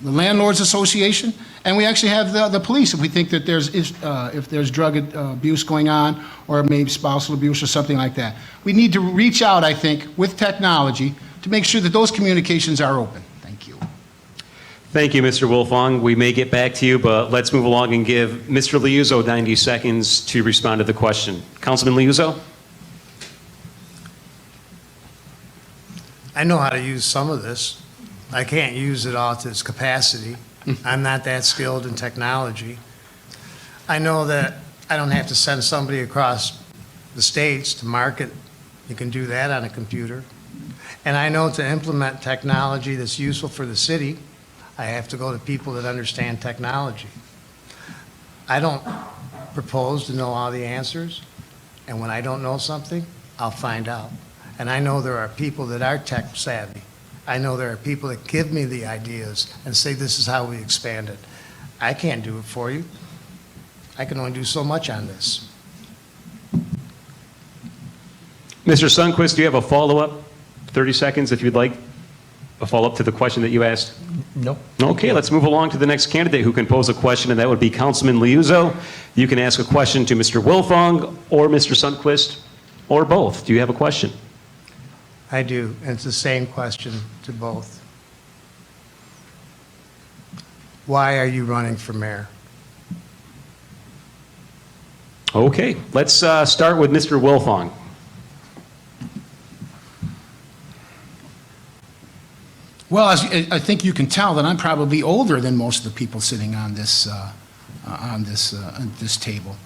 Landlords Association, and we actually have the police if we think that if there's drug abuse going on or maybe spousal abuse or something like that. We need to reach out, I think, with technology to make sure that those communications are open. Thank you. Thank you, Mr. Wilfong. We may get back to you, but let's move along and give Mr. Liuzzo 90 seconds to respond to the question. Councilman Liuzzo? I know how to use some of this. I can't use it all to its capacity. I'm not that skilled in technology. I know that I don't have to send somebody across the states to market. You can do that on a computer. And I know to implement technology that's useful for the city, I have to go to people that understand technology. I don't propose to know all the answers, and when I don't know something, I'll find out. And I know there are people that are tech savvy. I know there are people that give me the ideas and say this is how we expand it. I can't do it for you. I can only do so much on this. Mr. Sundquist, do you have a follow-up? 30 seconds if you'd like. A follow-up to the question that you asked? No. Okay, let's move along to the next candidate who can pose a question, and that would be Councilman Liuzzo. You can ask a question to Mr. Wilfong or Mr. Sundquist, or both. Do you have a question? I do, and it's the same question to both. Why are you running for mayor? Okay, let's start with Mr. Wilfong. Well, as I think you can tell that I'm probably older than most of the people sitting on this table.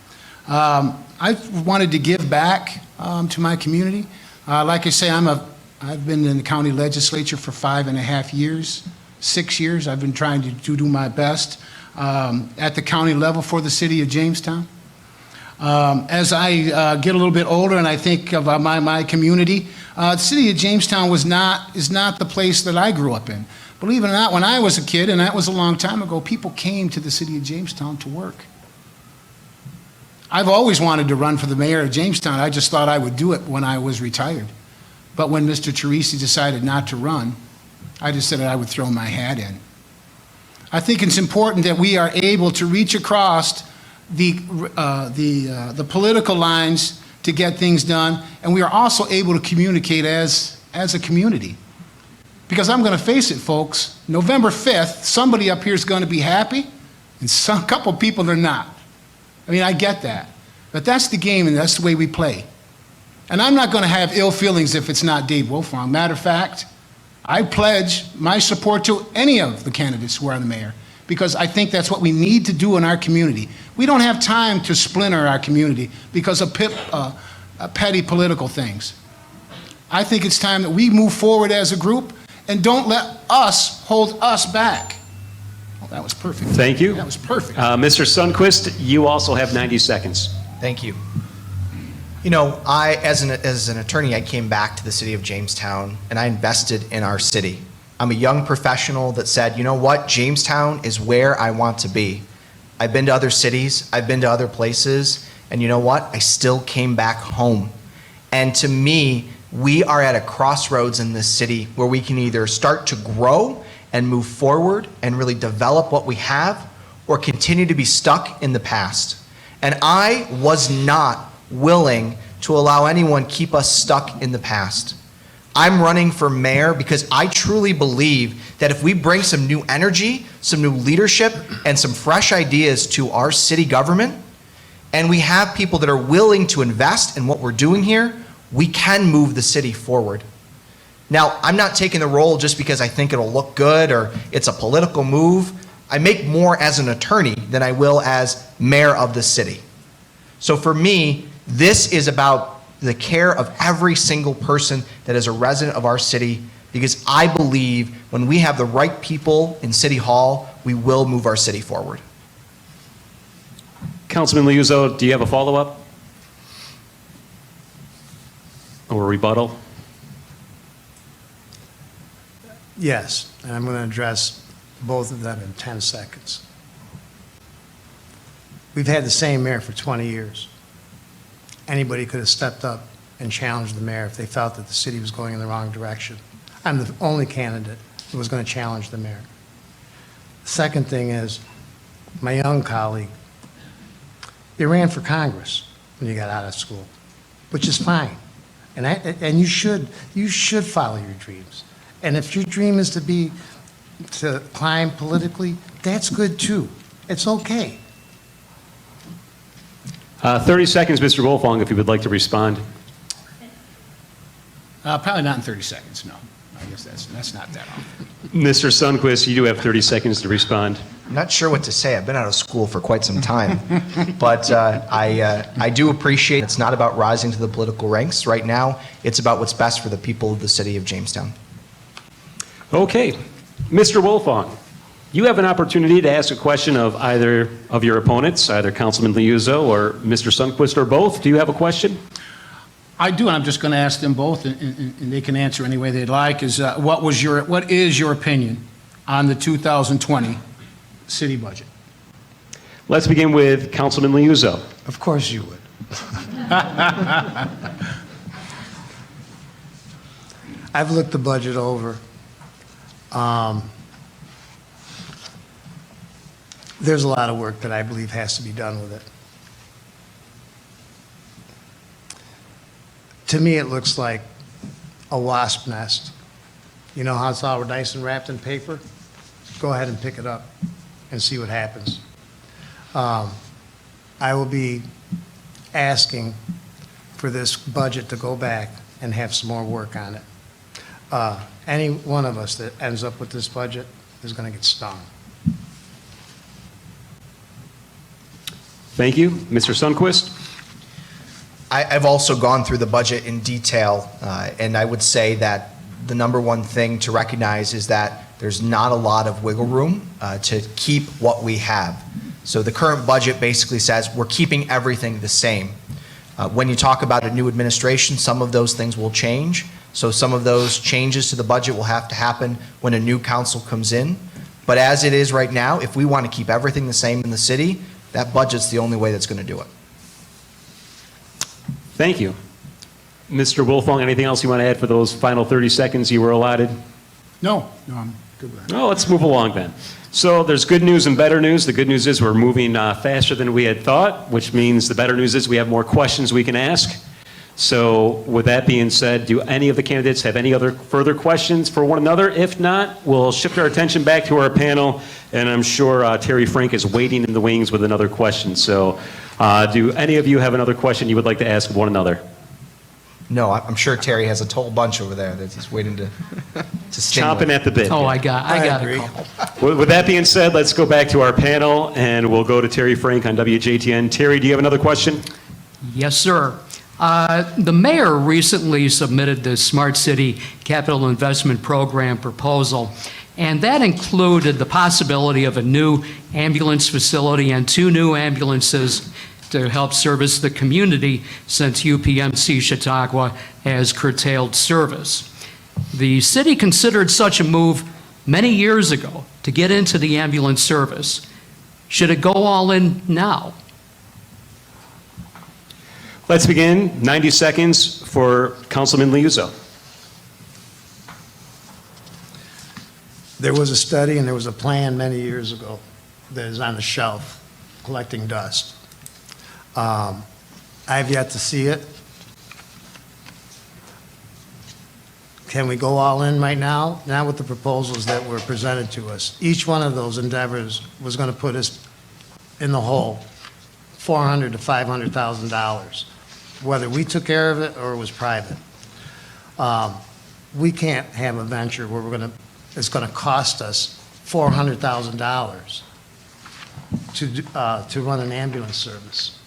I wanted to give back to my community. Like I say, I've been in the county legislature for 5.5 years, 6 years. I've been trying to do my best at the county level for the city of Jamestown. As I get a little bit older and I think of my community, the city of Jamestown is not the place that I grew up in. Believe it or not, when I was a kid, and that was a long time ago, people came to the city of Jamestown to work. I've always wanted to run for the mayor of Jamestown. I just thought I would do it when I was retired. But when Mr. Teresi decided not to run, I just said that I would throw my hat in. I think it's important that we are able to reach across the political lines to get things done, and we are also able to communicate as a community. Because I'm going to face it, folks, November 5th, somebody up here is going to be happy, and a couple people are not. I mean, I get that. But that's the game, and that's the way we play. And I'm not going to have ill feelings if it's not Dave Wilfong. Matter of fact, I pledge my support to any of the candidates who are the mayor, because I think that's what we need to do in our community. We don't have time to splinter our community because of petty political things. I think it's time that we move forward as a group and don't let us hold us back. Oh, that was perfect. Thank you. That was perfect. Mr. Sundquist, you also have 90 seconds. Thank you. You know, as an attorney, I came back to the city of Jamestown and I invested in our city. I'm a young professional that said, you know what, Jamestown is where I want to be. I've been to other cities, I've been to other places, and you know what? I still came back home. And to me, we are at a crossroads in this city where we can either start to grow and move forward and really develop what we have, or continue to be stuck in the past. And I was not willing to allow anyone keep us stuck in the past. I'm running for mayor because I truly believe that if we bring some new energy, some new leadership, and some fresh ideas to our city government, and we have people that are willing to invest in what we're doing here, we can move the city forward. Now, I'm not taking the role just because I think it'll look good or it's a political move. I make more as an attorney than I will as mayor of the city. So for me, this is about the care of every single person that is a resident of our city, because I believe when we have the right people in City Hall, we will move our city forward. Councilman Liuzzo, do you have a follow-up? Or a rebuttal? Yes, and I'm going to address both of them in 10 seconds. We've had the same mayor for 20 years. Anybody could have stepped up and challenged the mayor if they felt that the city was going in the wrong direction. I'm the only candidate who was going to challenge the mayor. The second thing is, my young colleague, you ran for Congress when you got out of school, which is fine. And you should follow your dreams. And if your dream is to climb politically, that's good too. It's okay. 30 seconds, Mr. Wilfong, if you would like to respond. Probably not in 30 seconds, no. I guess that's not that often. Mr. Sundquist, you do have 30 seconds to respond. I'm not sure what to say. I've been out of school for quite some time. But I do appreciate it's not about rising to the political ranks. Right now, it's about what's best for the people of the city of Jamestown. Okay. Mr. Wilfong, you have an opportunity to ask a question of either of your opponents, either Councilman Liuzzo or Mr. Sundquist or both. Do you have a question? I do, and I'm just going to ask them both, and they can answer any way they'd like, is what is your opinion on the 2020 city budget? Let's begin with Councilman Liuzzo. Of course you would. I've looked the budget over. There's a lot of work that I believe has to be done with it. To me, it looks like a wasp nest. You know how it's all nice and wrapped in paper? Go ahead and pick it up and see what happens. I will be asking for this budget to go back and have some more work on it. Any one of us that ends up with this budget is going to get stung. Thank you. Mr. Sundquist? I've also gone through the budget in detail, and I would say that the number one thing to recognize is that there's not a lot of wiggle room to keep what we have. So the current budget basically says we're keeping everything the same. When you talk about a new administration, some of those things will change. So some of those changes to the budget will have to happen when a new council comes in. But as it is right now, if we want to keep everything the same in the city, that budget's the only way that's going to do it. Thank you. Mr. Wilfong, anything else you want to add for those final 30 seconds you were allotted? No, I'm good with that. Oh, let's move along then. So there's good news and better news. The good news is we're moving faster than we had thought, which means the better news is we have more questions we can ask. So with that being said, do any of the candidates have any other further questions for one another? If not, we'll shift our attention back to our panel, and I'm sure Terry Frank is waiting in the wings with another question. So do any of you have another question you would like to ask of one another? No, I'm sure Terry has a whole bunch over there that he's waiting to stimulate. Chomping at the bit. Oh, I got agree. a couple. With that being said, let's go back to our panel, and we'll go to Terry Frank on WJTN. Terry, do you have another question? Yes, sir. The mayor recently submitted the Smart City Capital Investment Program proposal, and that included the possibility of a new ambulance facility and 2 new ambulances to help service the community since UPMC Chautauqua has curtailed service. The city considered such a move many years ago to get into the ambulance service. Should it go all in now? Let's begin. 90 seconds for Councilman Liuzzo. There was a study and there was a plan many years ago that is on the shelf collecting dust. I've yet to see it. Can we go all in right now? Not with the proposals that were presented to us. Each one of those endeavors was going to put us in the hole, $400,000 to $500,000, whether we took care of it or it was private. We can't have a venture where it's going to cost us $400,000 to run an ambulance service.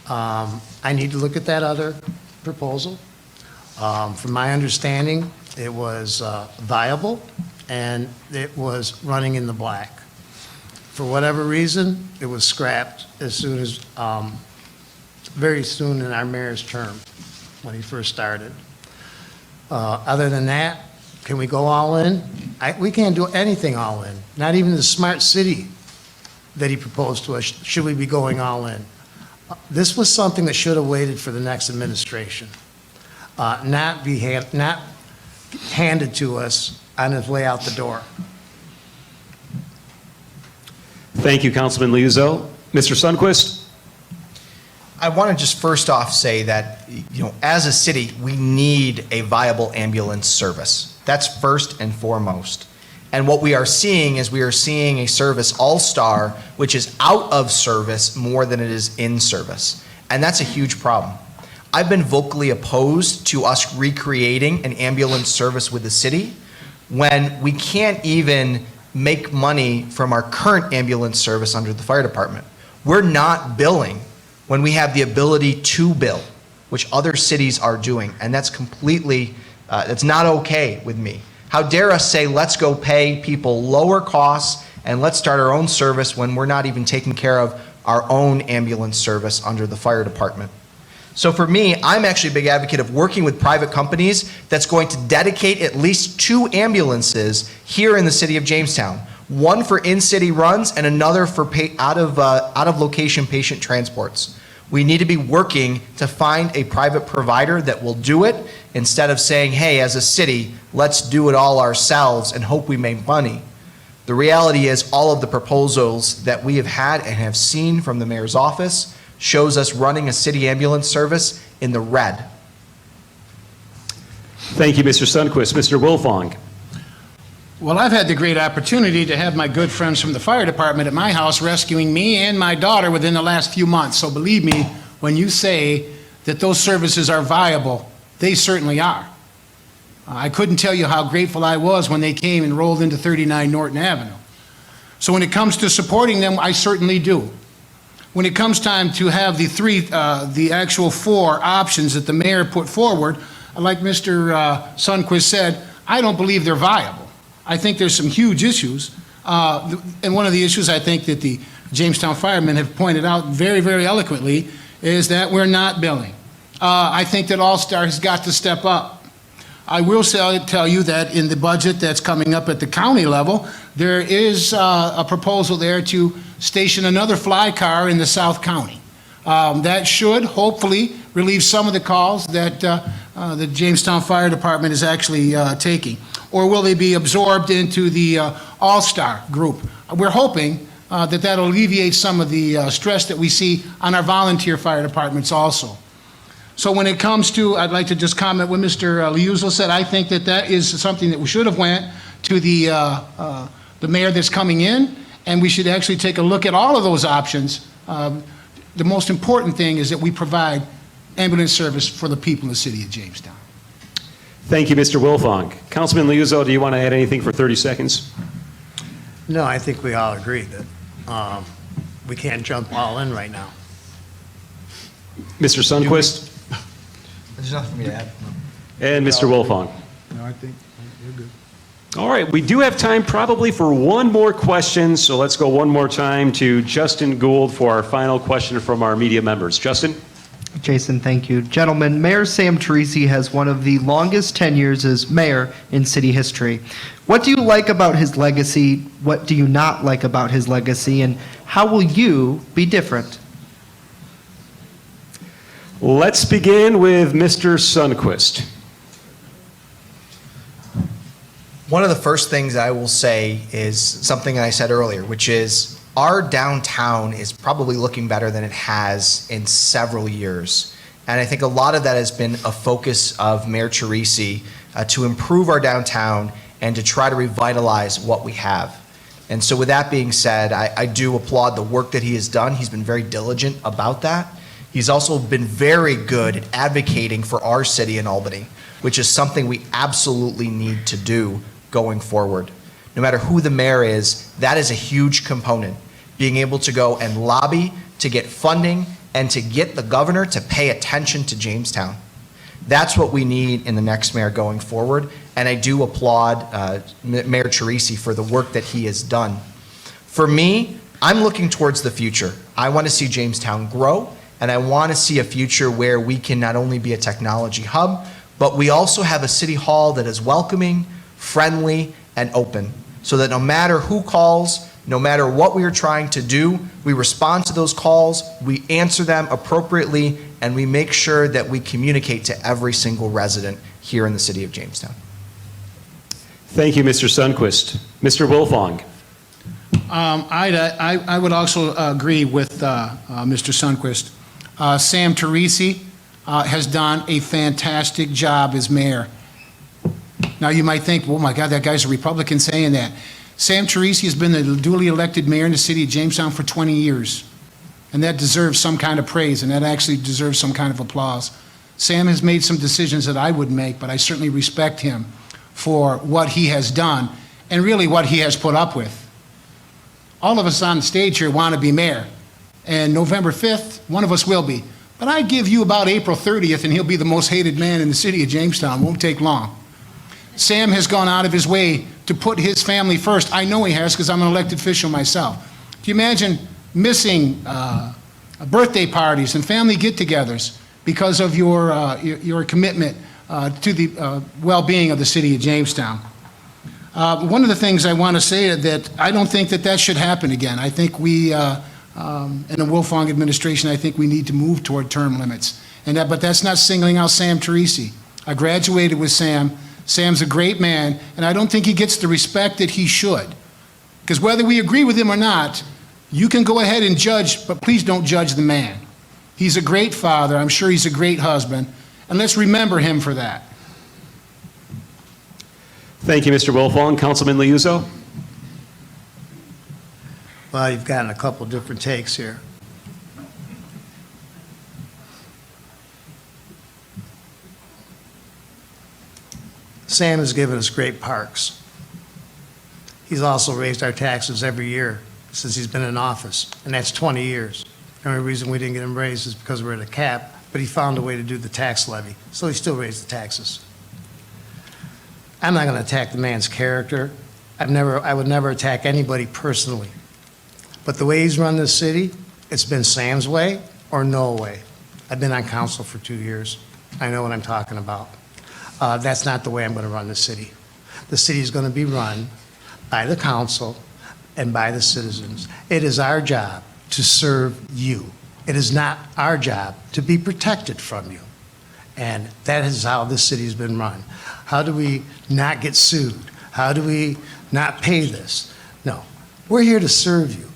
I need to look at that other proposal. From my understanding, it was viable and it was running in the black. For whatever reason, it was scrapped as soon as, very soon in our mayor's term, when he first started. Other than that, can we go all in? We can't do anything all in, not even the smart city that he proposed to us. Should we be going all in? This was something that should have waited for the next administration, not handed to us on its way out the door. Thank you, Councilman Liuzzo. Mr. Sundquist? I want to just first off say that, as a city, we need a viable ambulance service. That's first and foremost. And what we are seeing is a service all-star, which is out of service more than it is in service. And that's a huge problem. I've been vocally opposed to us recreating an ambulance service with the city when we can't even make money from our current ambulance service under the fire department. We're not billing when we have the ability to bill, which other cities are doing. And that's completely, that's not okay with me. How dare us say, let's go pay people lower costs and let's start our own service when we're not even taking care of our own ambulance service under the fire department. So for me, I'm actually a big advocate of working with private companies that's going to dedicate at least 2 ambulances here in the city of Jamestown. one for in-city runs and another for out-of-location patient transports. We need to be working to find a private provider that will do it instead of saying, hey, as a city, let's do it all ourselves and hope we make money. The reality is all of the proposals that we have had and have seen from the mayor's office shows us running a city ambulance service in the red. Thank you, Mr. Sundquist. Mr. Wilfong. Well, I've had the great opportunity to have my good friends from the fire department at my house rescuing me and my daughter within the last few months. So believe me, when you say that those services are viable, they certainly are. I couldn't tell you how grateful I was when they came and rolled into 39 Norton Avenue. So when it comes to supporting them, I certainly do. When it comes time to have the actual four options that the mayor put forward, like Mr. Sundquist said, I don't believe they're viable. I think there's some huge issues. And one of the issues I think that the Jamestown firemen have pointed out very, very eloquently is that we're not billing. I think that All-Star has got to step up. I will tell you that in the budget that's coming up at the county level, there is a proposal there to station another fly car in the South County. That should hopefully relieve some of the calls that the Jamestown Fire Department is actually taking. Or will they be absorbed into the All-Star group? We're hoping that that'll alleviate some of the stress that we see on our volunteer fire departments also. So when it comes to, I'd like to just comment what Mr. Liuzzo said. I think that that is something that we should have went to the mayor that's coming in, and we should actually take a look at all of those options. The most important thing is that we provide ambulance service for the people in the city of Jamestown. Thank you, Mr. Wilfong. Councilman Liuzzo, do you want to add anything for 30 seconds? No, I think we all agree that we can't jump all in right now. Mr. Sundquist There's nothing for me to add. and Mr. Wilfong. No, I think you're good. All right, we do have time probably for one more question, so let's go one more time to Justin Gould for our final question from our media members. Justin? Jason, thank you. Gentlemen, Mayor Sam Teresi has one of the longest tenures as mayor in city history. What do you like about his legacy? What do you not like about his legacy? And how will you be different? Let's begin with Mr. Sundquist. One of the first things I will say is something I said earlier, which is our downtown is probably looking better than it has in several years. And I think a lot of that has been a focus of Mayor Teresi to improve our downtown and to try to revitalize what we have. And so with that being said, I do applaud the work that he has done. He's been very diligent about that. He's also been very good at advocating for our city in Albany, which is something we absolutely need to do going forward. No matter who the mayor is, that is a huge component. Being able to go and lobby to get funding and to get the governor to pay attention to Jamestown. That's what we need in the next mayor going forward. And I do applaud Mayor Teresi for the work that he has done. For me, I'm looking towards the future. I want to see Jamestown grow, and I want to see a future where we can not only be a technology hub, but we also have a city hall that is welcoming, friendly, and open, so that no matter who calls, no matter what we are trying to do, we respond to those calls, we answer them appropriately, and we make sure that we communicate to every single resident here in the city of Jamestown. Thank you, Mr. Sundquist. Mr. Wilfong. I would also agree with Mr. Sundquist. Sam Teresi has done a fantastic job as mayor. Now you might think, oh my God, that guy's a Republican saying that. Sam Teresi has been the duly elected mayor in the city of Jamestown for 20 years. And that deserves some kind of praise, and that actually deserves some kind of applause. Sam has made some decisions that I wouldn't make, but I certainly respect him for what he has done and really what he has put up with. All of us on the stage here want to be mayor, and November 5th, one of us will be. But I give you about April 30th, and he'll be the most hated man in the city of Jamestown. Won't take long. Sam has gone out of his way to put his family first. I know he has because I'm an elected official myself. Do you imagine missing birthday parties and family get-togethers because of your commitment to the well-being of the city of Jamestown? One of the things I want to say is that I don't think that that should happen again. I think we, in the Wilfong administration, I think we need to move toward term limits. But that's not singling out Sam Teresi. I graduated with Sam. Sam's a great man, and I don't think he gets the respect that he should. Because whether we agree with him or not, you can go ahead and judge, but please don't judge the man. He's a great father. I'm sure he's a great husband, and let's remember him for that. Thank you, Mr. Wilfong. Councilman Liuzzo? Well, you've gotten a couple different takes here. Sam has given us great parks. He's also raised our taxes every year since he's been in office, and that's 20 years. The only reason we didn't get him raised is because we're at a cap, but he found a way to do the tax levy, so he still raised the taxes. I'm not going to attack the man's character. I would never attack anybody personally. But the way he's run this city, it's been Sam's way or no way. I've been on council for 2 years. I know what I'm talking about. That's not the way I'm going to run the city. The city is going to be run by the council and by the citizens. It is our job to serve you. It is not our job to be protected from you. And that is how this city has been run. How do we not get sued? How do we not pay this? No, we're here to serve you.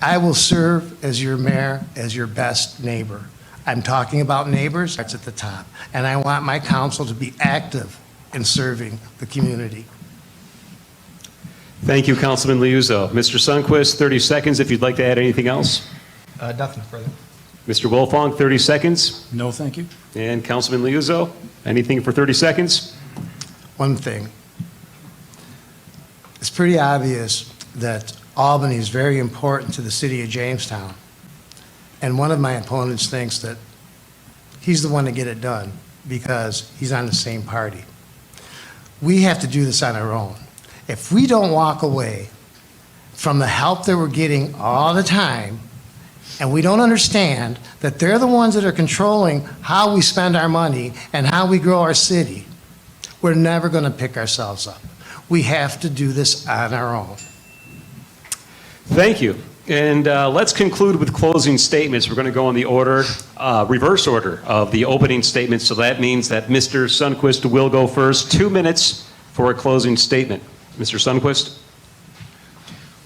I will serve as your mayor, as your best neighbor. I'm talking about neighbors, that's at the top. And I want my council to be active in serving the community. Thank you, Councilman Liuzzo. Mr. Sundquist, 30 seconds if you'd like to add anything else. Nothing further. Mr. Wilfong, 30 seconds. No, thank you. And Councilman Liuzzo, anything for 30 seconds? One thing. It's pretty obvious that Albany is very important to the city of Jamestown. And one of my opponents thinks that he's the one to get it done because he's on the same party. We have to do this on our own. If we don't walk away from the help that we're getting all the time, and we don't understand that they're the ones that are controlling how we spend our money and how we grow our city, we're never going to pick ourselves up. We have to do this on our own. Thank you. And let's conclude with closing statements. We're going to go in the order, reverse order of the opening statement. So that means that Mr. Sundquist will go first. 2 minutes for a closing statement. Mr. Sundquist?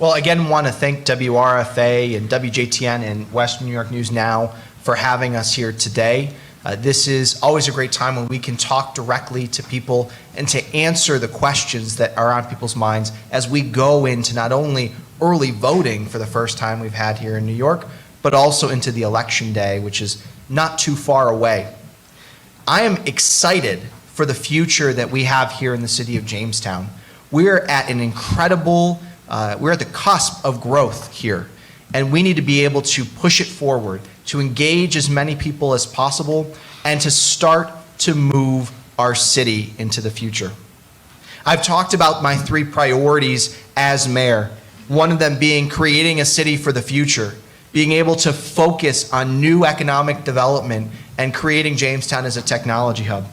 Well, again, want to thank WRFA and WJTN and Western New York News Now for having us here today. This is always a great time when we can talk directly to people and to answer the questions that are on people's minds as we go into not only early voting for the first time we've had here in New York, but also into the election day, which is not too far away. I am excited for the future that we have here in the city of Jamestown. We're at an incredible we're at the cusp of growth here, and we need to be able to push it forward, to engage as many people as possible, and to start to move our city into the future. I've talked about my 3 priorities as mayor, one of them being creating a city for the future, being able to focus on new economic development, and creating Jamestown as a technology hub.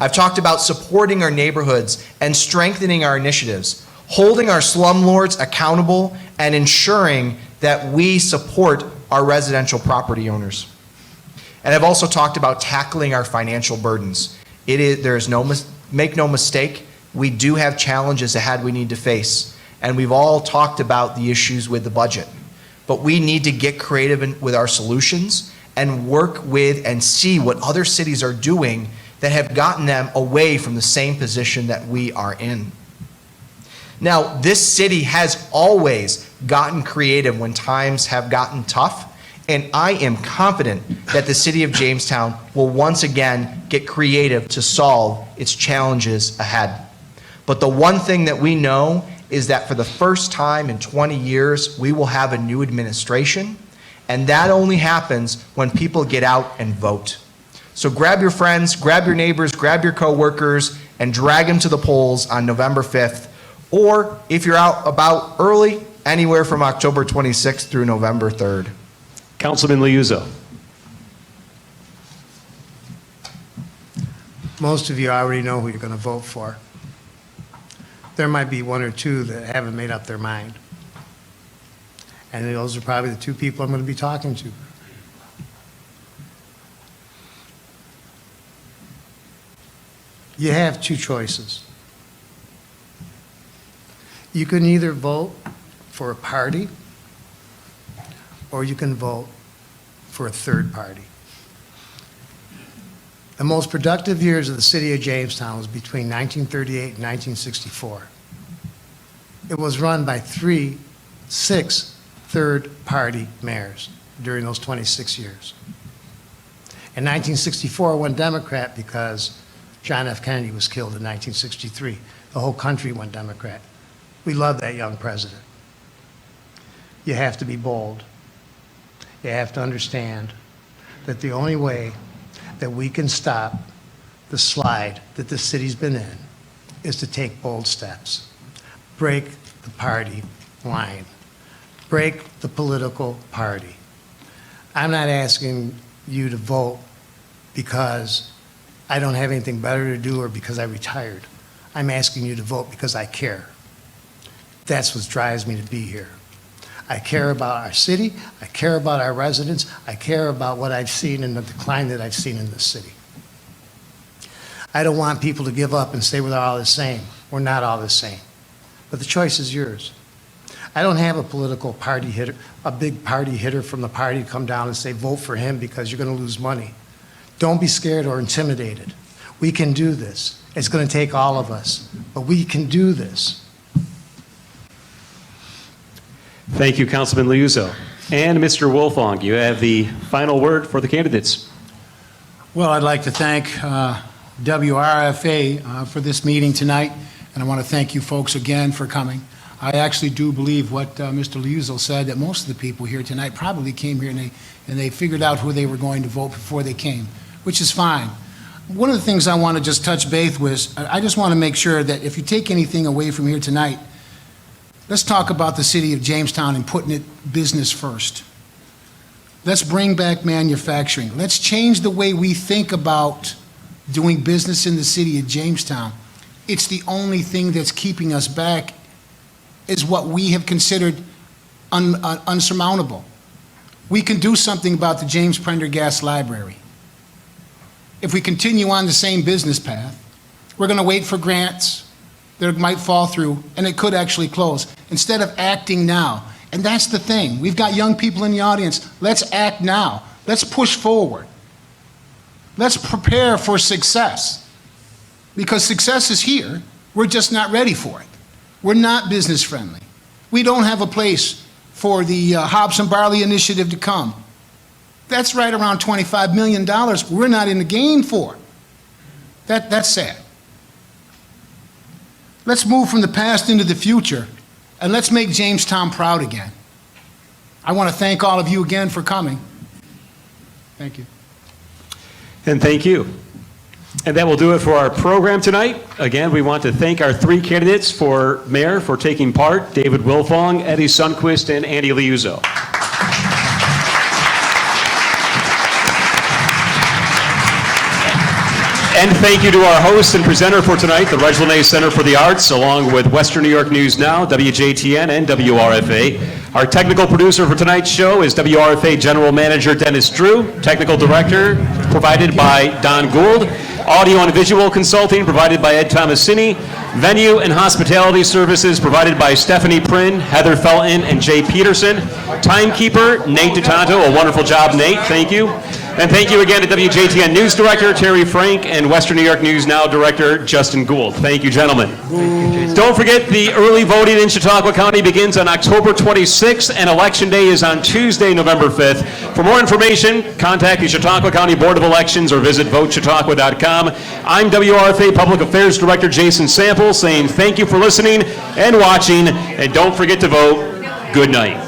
I've talked about supporting our neighborhoods and strengthening our initiatives, holding our slumlords accountable, and ensuring that we support our residential property owners. And I've also talked about tackling our financial burdens. Make no mistake, we do have challenges ahead we need to face, and we've all talked about the issues with the budget. But we need to get creative with our solutions and work with and see what other cities are doing that have gotten them away from the same position that we are in. Now, this city has always gotten creative when times have gotten tough, and I am confident that the city of Jamestown will once again get creative to solve its challenges ahead. But the one thing that we know is that for the first time in 20 years, we will have a new administration, and that only happens when people get out and vote. So grab your friends, grab your neighbors, grab your coworkers, and drag them to the polls on November 5th. Or if you're out about early, anywhere from October 26th through November 3rd. Councilman Liuzzo. Most of you already know who you're going to vote for. There might be one or two that haven't made up their mind. And those are probably the two people I'm going to be talking to. You have two choices. You can either vote for a party, or you can vote for a third party. The most productive years of the city of Jamestown was between 1938 and 1964. It was run by six third-party mayors during those 26 years. In 1964, one Democrat because John F. Kennedy was killed in 1963. The whole country went Democrat. We love that young president. You have to be bold. You have to understand that the only way that we can stop the slide that the city's been in is to take bold steps. Break the party line. Break the political party. I'm not asking you to vote because I don't have anything better to do or because I retired. I'm asking you to vote because I care. That's what drives me to be here. I care about our city, I care about our residents, I care about what I've seen and the decline that I've seen in this city. I don't want people to give up and say we're all the same. We're not all the same. But the choice is yours. I don't have a political party hitter, a big party hitter from the party to come down and say vote for him because you're going to lose money. Don't be scared or intimidated. We can do this. It's going to take all of us, but we can do this. Thank you, Councilman Liuzzo. And Mr. Wolfong, you have the final word for the candidates. Well, I'd like to thank WRFA for this meeting tonight, and I want to thank you folks again for coming. I actually do believe what Mr. Liuzzo said, that most of the people here tonight probably came here and they figured out who they were going to vote before they came, which is fine. One of the things I want to just touch base with, I just want to make sure that if you take anything away from here tonight, let's talk about the city of Jamestown and putting it business first. Let's bring back manufacturing. Let's change the way we think about doing business in the city of Jamestown. It's the only thing that's keeping us back is what we have considered unsurmountable. We can do something about the James Prendergast Library. If we continue on the same business path, we're going to wait for grants that might fall through, and it could actually close, instead of acting now. And that's the thing. We've got young people in the audience. Let's act now. Let's push forward. Let's prepare for success. Because success is here. We're just not ready for it. We're not business friendly. We don't have a place for the hops and barley initiative to come. That's right around $25 million we're not in the game for. That's sad. Let's move from the past into the future, and let's make Jamestown proud again. I want to thank all of you again for coming. Thank you. And thank you. And that will do it for our program tonight. Again, we want to thank our three candidates for mayor for taking part: David Wilfong, Eddie Sundquist, and Andy Liuzzo. And thank you to our host and presenter for tonight, the Reginald Center for the Arts, along with Western New York News Now, WJTN, and WRFA. Our technical producer for tonight's show is WRFA General Manager Dennis Drew. Technical director provided by Don Gould. Audio and visual consulting provided by Ed Tomasini. Venue and hospitality services provided by Stephanie Prin, Heather Felton, and Jay Peterson. Timekeeper, Nate DeTanto. A wonderful job, Nate. Thank you. And thank you again to WJTN News Director Terry Frank and Western New York News Now Director Justin Gould. Thank you, gentlemen. Don't forget, the early voting in Chautauqua County begins on October 26th, and Election Day is on Tuesday, November 5th. For more information, contact the Chautauqua County Board of Elections or visit votechautauqua.com. I'm WRFA Public Affairs Director Jason Sample saying thank you for listening and watching, and don't forget to vote. Good night.